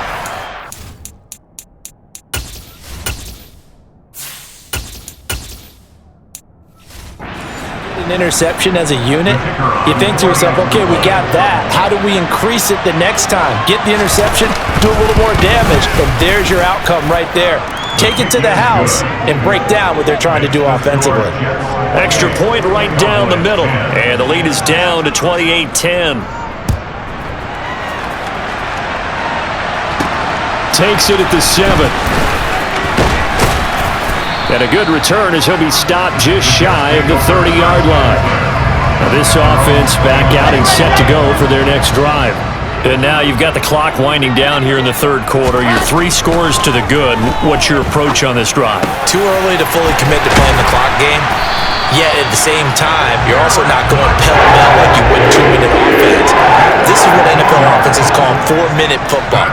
an interception as a unit, you think to yourself, okay, we got that. How do we increase it the next time? Get the interception, do a little more damage, and there's your outcome right there. Take it to the house and break down what they're trying to do offensively. Extra point right down the middle. And the lead is down to 28-10. Takes it at the 7. And a good return as he'll be stopped just shy of the 30-yard line. Now this offense back out and set to go for their next drive. And now you've got the clock winding down here in the third quarter. You're 3 scores to the good. What's your approach on this drive? Too early to fully commit to playing the clock game. Yet at the same time, you're also not going pell-mell like you would 2-minute offense. This is what NFL offenses call 4-minute football.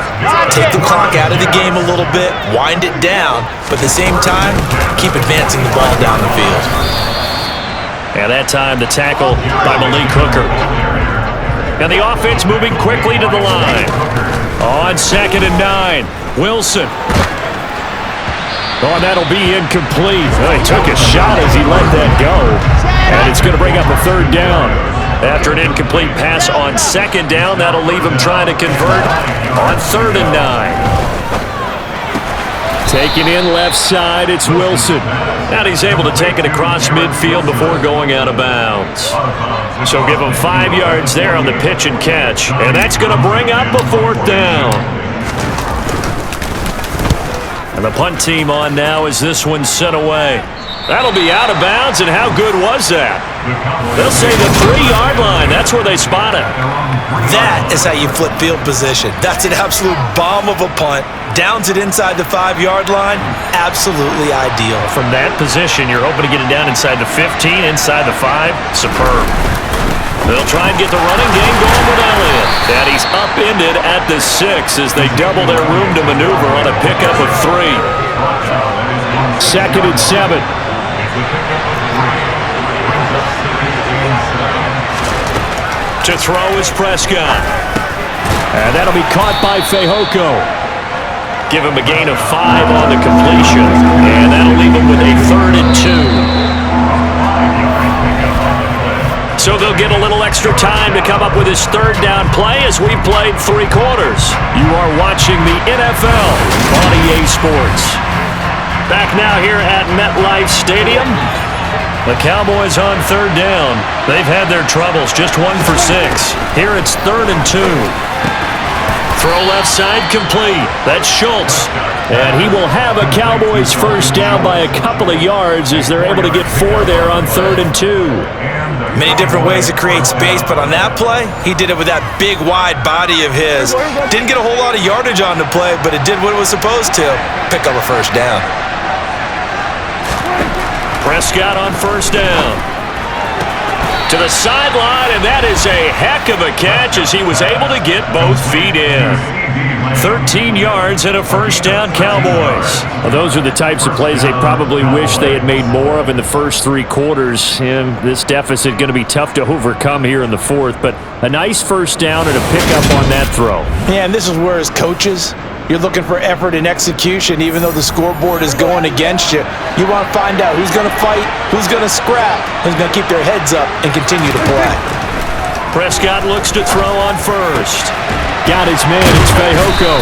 Take the clock out of the game a little bit, wind it down, but at the same time, keep advancing the ball down the field. And that time, the tackle by Malik Hooker. And the offense moving quickly to the line. On 2nd and 9, Wilson. Oh, and that'll be incomplete. Oh, he took a shot as he let that go. And it's going to bring up a 3rd down. After an incomplete pass on 2nd down, that'll leave him trying to convert on 3rd and 9. Taking in left side, it's Wilson. And he's able to take it across midfield before going out of bounds. So give him 5 yards there on the pitch and catch. And that's going to bring up a 4th down. And the punt team on now as this one's sent away. That'll be out of bounds, and how good was that? They'll say the 3-yard line. That's where they spot it. That is how you flip field position. That's an absolute bomb of a punt. Downs it inside the 5-yard line. Absolutely ideal. From that position, you're hoping to get it down inside the 15, inside the 5. Superb. They'll try and get the running game going with Elliott. And he's upended at the 6 as they double their room to maneuver on a pickup of 3. 2nd and 7. To throw is Prescott. And that'll be caught by Fehoko. Give him a gain of 5 on the completion. And that'll leave him with a 3rd and 2. So they'll get a little extra time to come up with his 3rd down play as we've played 3 quarters. You are watching the NFL on EA Sports. Back now here at MetLife Stadium. The Cowboys on 3rd down. They've had their troubles, just 1 for 6. Here it's 3rd and 2. Throw left side complete. That's Schultz. And he will have a Cowboys 1st down by a couple of yards as they're able to get 4 there on 3rd and 2. Many different ways to create space, but on that play, he did it with that big, wide body of his. Didn't get a whole lot of yardage on the play, but it did what it was supposed to. Pick up a 1st down. Prescott on 1st down. To the sideline, and that is a heck of a catch as he was able to get both feet in. 13 yards and a 1st down, Cowboys. Well, those are the types of plays they probably wish they had made more of in the first 3 quarters. And this deficit going to be tough to overcome here in the 4th, but a nice 1st down and a pickup on that throw. Yeah, and this is where as coaches, you're looking for effort and execution even though the scoreboard is going against you. You want to find out who's going to fight, who's going to scrap, who's going to keep their heads up and continue to play. Prescott looks to throw on 1st. Got his man, it's Fehoko.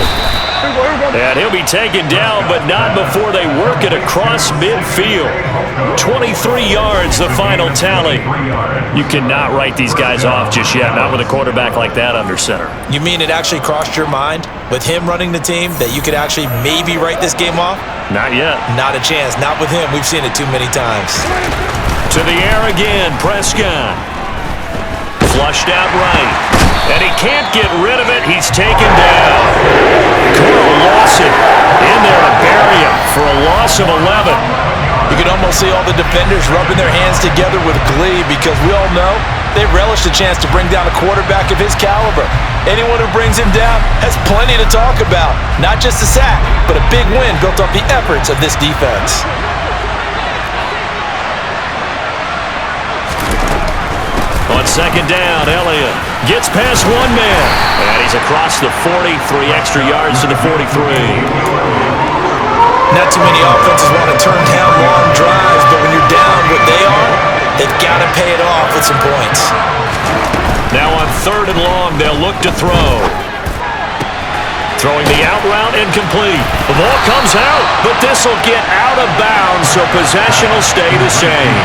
And he'll be taken down, but not before they work it across midfield. 23 yards, the final tally. You cannot write these guys off just yet, not with a quarterback like that under center. You mean it actually crossed your mind, with him running the team, that you could actually maybe write this game off? Not yet. Not a chance. Not with him. We've seen it too many times. To the air again, Prescott. Flushed out right. And he can't get rid of it. He's taken down. Carl Lawson in there to bury him for a loss of 11. You can almost see all the defenders rubbing their hands together with glee because we all know they relish the chance to bring down a quarterback of his caliber. Anyone who brings him down has plenty to talk about. Not just a sack, but a big win built off the efforts of this defense. On 2nd down, Elliott gets past 1 man. And he's across the 40, 3 extra yards to the 43. Not too many offenses want to turn down long drives, but when you're down what they are, they've got to pay it off with some points. Now on 3rd and long, they'll look to throw. Throwing the out route incomplete. The ball comes out, but this will get out of bounds, so possession will stay the same.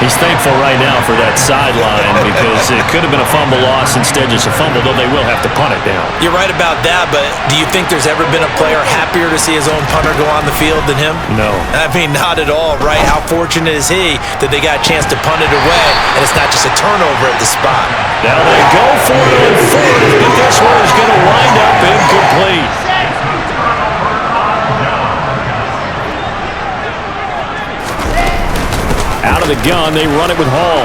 He's thankful right now for that sideline because it could have been a fumble loss, instead just a fumble, though they will have to punt it down. You're right about that, but do you think there's ever been a player happier to see his own punter go on the field than him? No. I mean, not at all, right? How fortunate is he that they got a chance to punt it away, and it's not just a turnover at the spot. Now they go for it on fourth, but this one is going to wind up incomplete. Out of the gun, they run it with Hall.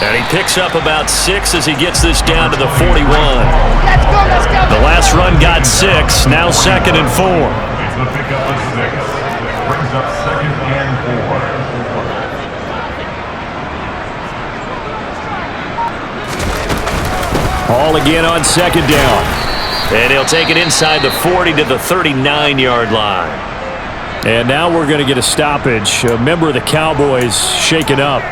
And he picks up about 6 as he gets this down to the 41. Let's go, let's go. The last run got 6, now 2nd and 4. It's the pickup of 6. Brings up 2nd and 4. Hall again on 2nd down. And he'll take it inside the 40 to the 39-yard line. And now we're going to get a stoppage. A member of the Cowboys shaken up.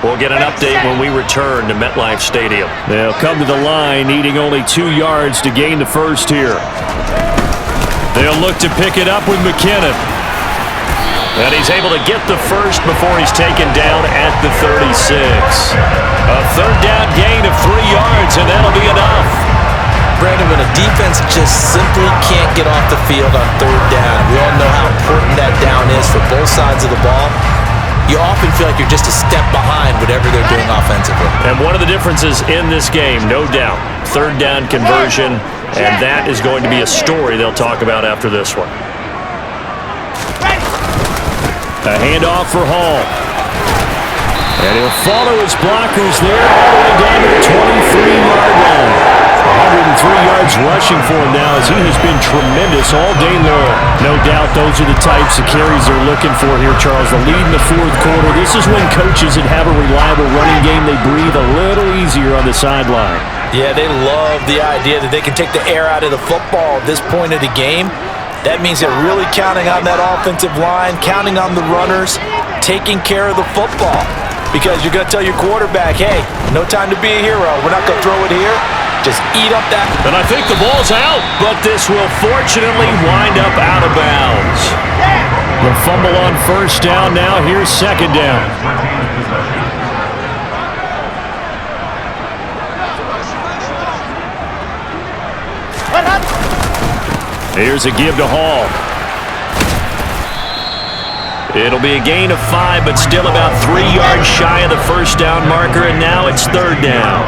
We'll get an update when we return to MetLife Stadium. They'll come to the line, needing only 2 yards to gain the first here. They'll look to pick it up with McKinnon. And he's able to get the first before he's taken down at the 36. A 3rd down gain of 3 yards, and that'll be enough. Brandon, when a defense just simply can't get off the field on 3rd down, we all know how important that down is for both sides of the ball. You often feel like you're just a step behind whatever they're doing offensively. And one of the differences in this game, no doubt, 3rd down conversion, and that is going to be a story they'll talk about after this one. A handoff for Hall. And he'll follow his blockers there all the way down to the 23-yard line. 103 yards rushing for him now as he has been tremendous all day long. No doubt those are the types of carries they're looking for here, Charles. The lead in the 4th quarter. This is when coaches that have a reliable running game, they breathe a little easier on the sideline. Yeah, they love the idea that they can take the air out of the football at this point of the game. That means they're really counting on that offensive line, counting on the runners, taking care of the football. Because you're going to tell your quarterback, hey, no time to be a hero. We're not going to throw it here. Just eat up that. And I think the ball's out, but this will fortunately wind up out of bounds. The fumble on 1st down now. Here's 2nd down. Here's a give to Hall. It'll be a gain of 5, but still about 3 yards shy of the 1st down marker, and now it's 3rd down.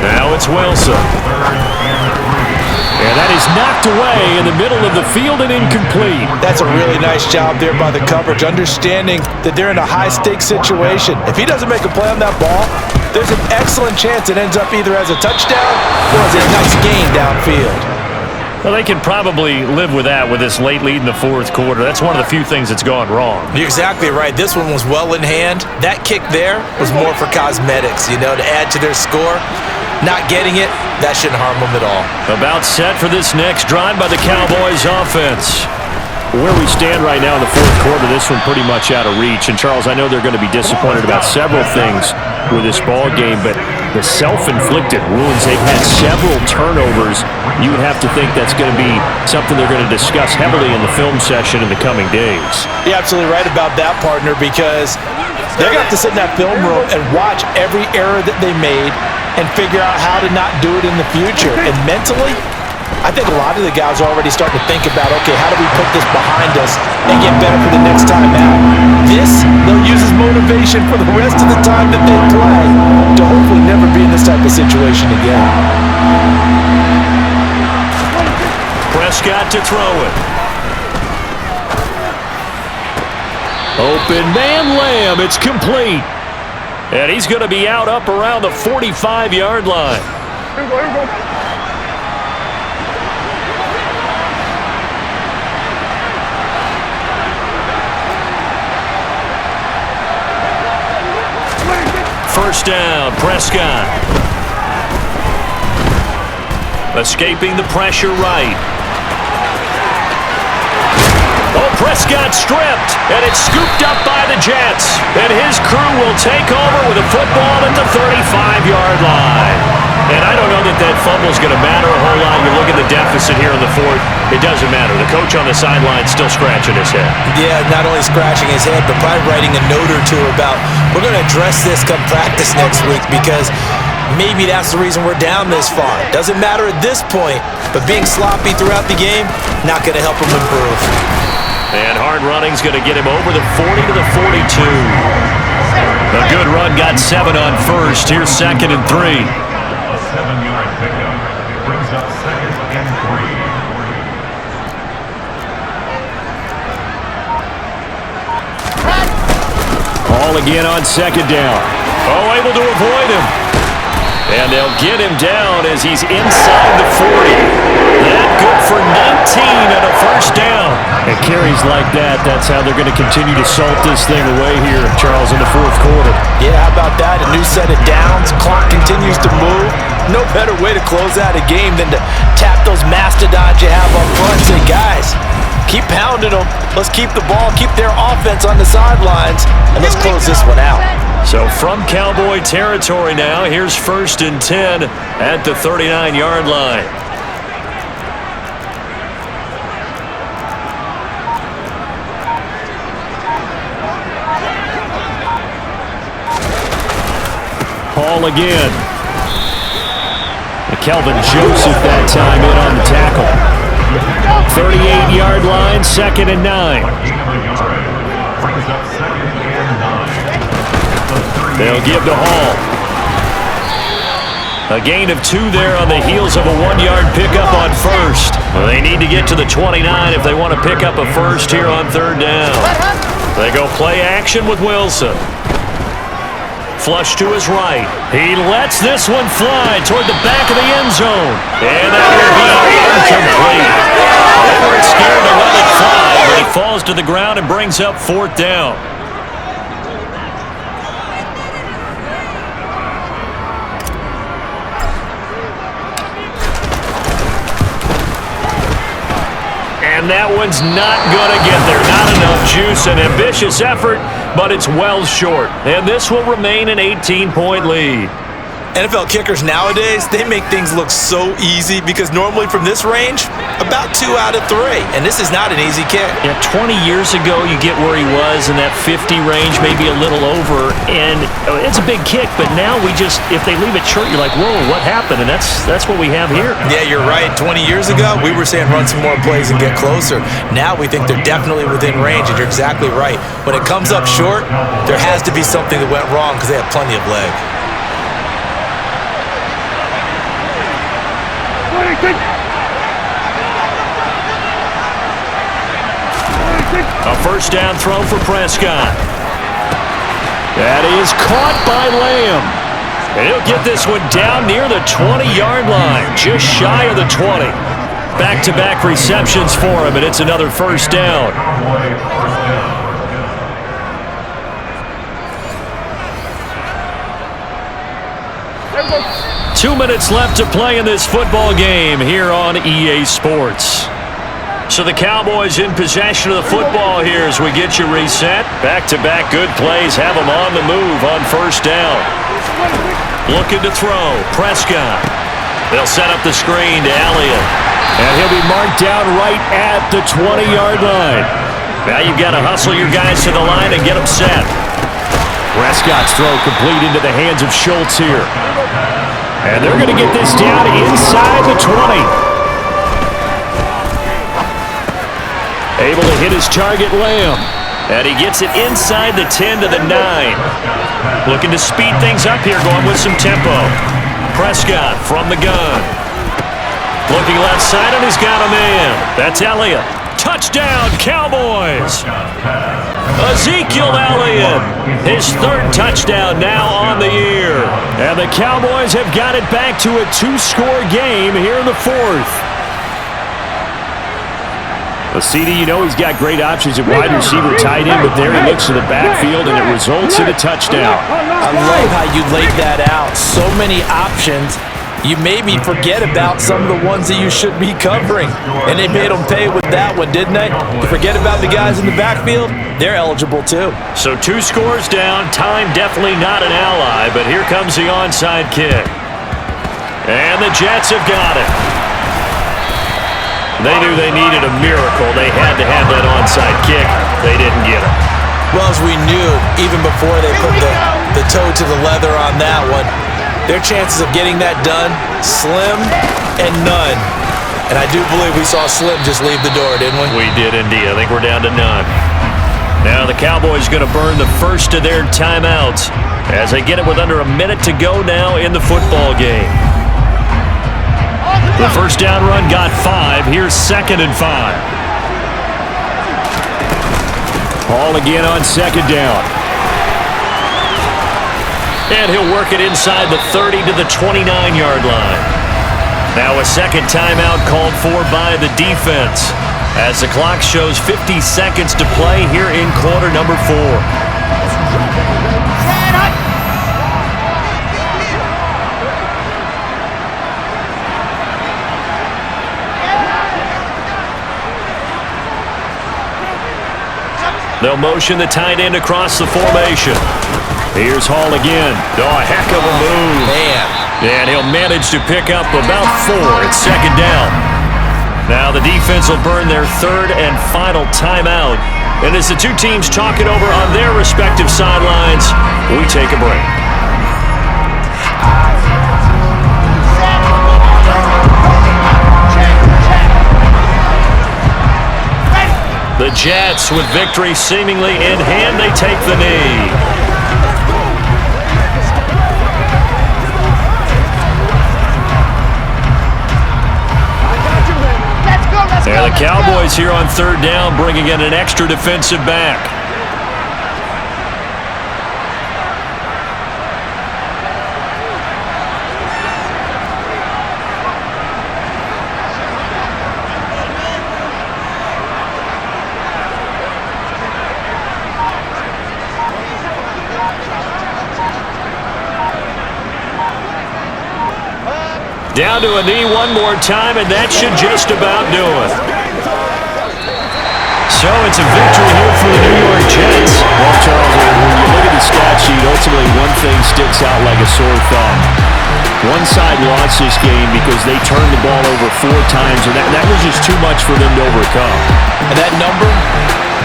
Now it's Wilson. And that is knocked away in the middle of the field and incomplete. That's a really nice job there by the coverage, understanding that they're in a high-stakes situation. If he doesn't make a play on that ball, there's an excellent chance it ends up either as a touchdown or as a nice gain downfield. Well, they can probably live with that with this late lead in the 4th quarter. That's one of the few things that's gone wrong. You're exactly right. This one was well in hand. That kick there was more for cosmetics, to add to their score. Not getting it, that shouldn't harm them at all. About set for this next drive by the Cowboys offense. Where we stand right now in the 4th quarter, this one pretty much out of reach. And, Charles, I know they're going to be disappointed about several things with this ball game, but the self-inflicted wounds, they've had several turnovers. You would have to think that's going to be something they're going to discuss heavily in the film session in the coming days. You're absolutely right about that, partner, because they're going to have to sit in that film room and watch every error that they made and figure out how to not do it in the future. And mentally, I think a lot of the guys are already starting to think about, okay, how do we put this behind us and get better for the next time out? This, they'll use as motivation for the rest of the time that they play to hopefully never be in this type of situation again. Prescott to throw it. Open man Lamb, it's complete. And he's going to be out up around the 45-yard line. Here we go, here we go. First down, Prescott. Escaping the pressure right. Oh, Prescott stripped, and it's scooped up by the Jets. And his crew will take over with a football at the 35-yard line. And I don't know that fumble is going to matter a whole lot. You look at the deficit here in the fourth. It doesn't matter. The coach on the sideline still scratching his head. Yeah, not only scratching his head, but probably writing a note or two about, we're going to address this come practice next week because maybe that's the reason we're down this far. Doesn't matter at this point, but being sloppy throughout the game, not going to help him improve. And hard running's going to get him over the 40 to the 42. A good run got 7 on first. Here's 2nd and 3. A 7-yard pickup brings up 2nd and 3. Ball again on 2nd down. Oh, able to avoid him. And they'll get him down as he's inside the 40. That good for 19 and a first down. And carries like that, that's how they're going to continue to salt this thing away here, Charles, in the fourth quarter. Yeah, how about that? A new set of downs. Clock continues to move. No better way to close out a game than to tap those mastodons you have up front. Say, guys, keep pounding them. Let's keep the ball, keep their offense on the sidelines, and let's close this one out. So from Cowboy territory now, here's 1st and 10 at the 39-yard line. Hall again. And Kelvin Joseph that time in on the tackle. 38-yard line, 2nd and 9. Brings up 2nd and 9. They'll give to Hall. A gain of 2 there on the heels of a 1-yard pickup on first. Well, they need to get to the 29 if they want to pick up a first here on 3rd down. They go play action with Wilson. Flush to his right. He lets this one fly toward the back of the end zone. And that will be incomplete. They weren't scared to let it fly, but he falls to the ground and brings up 4th down. And that one's not going to get there. Not enough juice. An ambitious effort, but it's well short. And this will remain an 18-point lead. NFL kickers nowadays, they make things look so easy because normally from this range, about 2 out of 3. And this is not an easy kick. Yeah, 20 years ago, you get where he was in that 50 range, maybe a little over. And it's a big kick, but now we just, if they leave it short, you're like, whoa, what happened? And that's what we have here. Yeah, you're right. 20 years ago, we were saying run some more plays and get closer. Now we think they're definitely within range, and you're exactly right. When it comes up short, there has to be something that went wrong because they have plenty of leg. A first down throw for Prescott. That is caught by Lamb. And he'll get this one down near the 20-yard line, just shy of the 20. Back-to-back receptions for him, and it's another first down. 2 minutes left to play in this football game here on EA Sports. So the Cowboys in possession of the football here as we get you reset. Back-to-back good plays have them on the move on first down. Looking to throw. Prescott. They'll set up the screen to Elliott. And he'll be marked down right at the 20-yard line. Now you've got to hustle your guys to the line and get them set. Prescott's throw complete into the hands of Schultz here. And they're going to get this down inside the 20. Able to hit his target, Lamb. And he gets it inside the 10 to the 9. Looking to speed things up here, going with some tempo. Prescott from the gun. Looking left side, and he's got a man. That's Elliott. Touchdown, Cowboys! Ezekiel Elliott, his 3rd touchdown now on the year. And the Cowboys have got it back to a 2-score game here in the 4th. Well, CD, you know he's got great options at wide receiver, tight end, but there he looks to the backfield, and it results in a touchdown. I love how you laid that out. So many options. You maybe forget about some of the ones that you should be covering. And they made them pay with that one, didn't they? You forget about the guys in the backfield, they're eligible too. So 2 scores down, time definitely not an ally, but here comes the onside kick. And the Jets have got it. They knew they needed a miracle. They had to have that onside kick. They didn't get it. Well, as we knew, even before they put the toe to the leather on that one, their chances of getting that done, slim and none. And I do believe we saw Slim just leave the door, didn't we? We did indeed. I think we're down to none. Now the Cowboys going to burn the first of their timeouts as they get it with under a minute to go now in the football game. The first down run got 5. Here's 2nd and 5. Hall again on 2nd down. And he'll work it inside the 30 to the 29-yard line. Now a second timeout called for by the defense as the clock shows 50 seconds to play here in quarter number 4. They'll motion the tight end across the formation. Here's Hall again. Oh, a heck of a move. Man. And he'll manage to pick up about 4 at 2nd down. Now the defense will burn their 3rd and final timeout. And as the two teams talk it over on their respective sidelines, we take a break. The Jets, with victory seemingly in hand, they take the knee. And the Cowboys here on 3rd down, bringing in an extra defensive back. Down to a knee one more time, and that should just about do it. So it's a victory here for the New York Jets. Well, Charles, when you look at the stat sheet, ultimately one thing sticks out like a sore thumb. One side lost this game because they turned the ball over 4 times, and that was just too much for them to overcome. And that number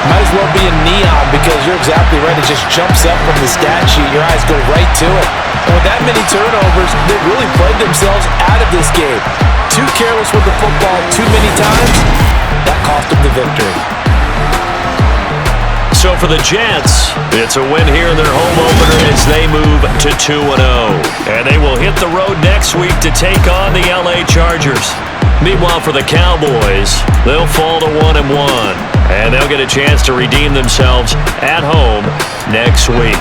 might as well be in neon because you're exactly right. It just jumps up from the stat sheet. Your eyes go right to it. And with that many turnovers, they really played themselves out of this game. Too careless with the football too many times. That cost them the victory. So for the Jets, it's a win here in their home opener as they move to 2-0. And they will hit the road next week to take on the LA Chargers. Meanwhile, for the Cowboys, they'll fall to 1-1. And they'll get a chance to redeem themselves at home next week.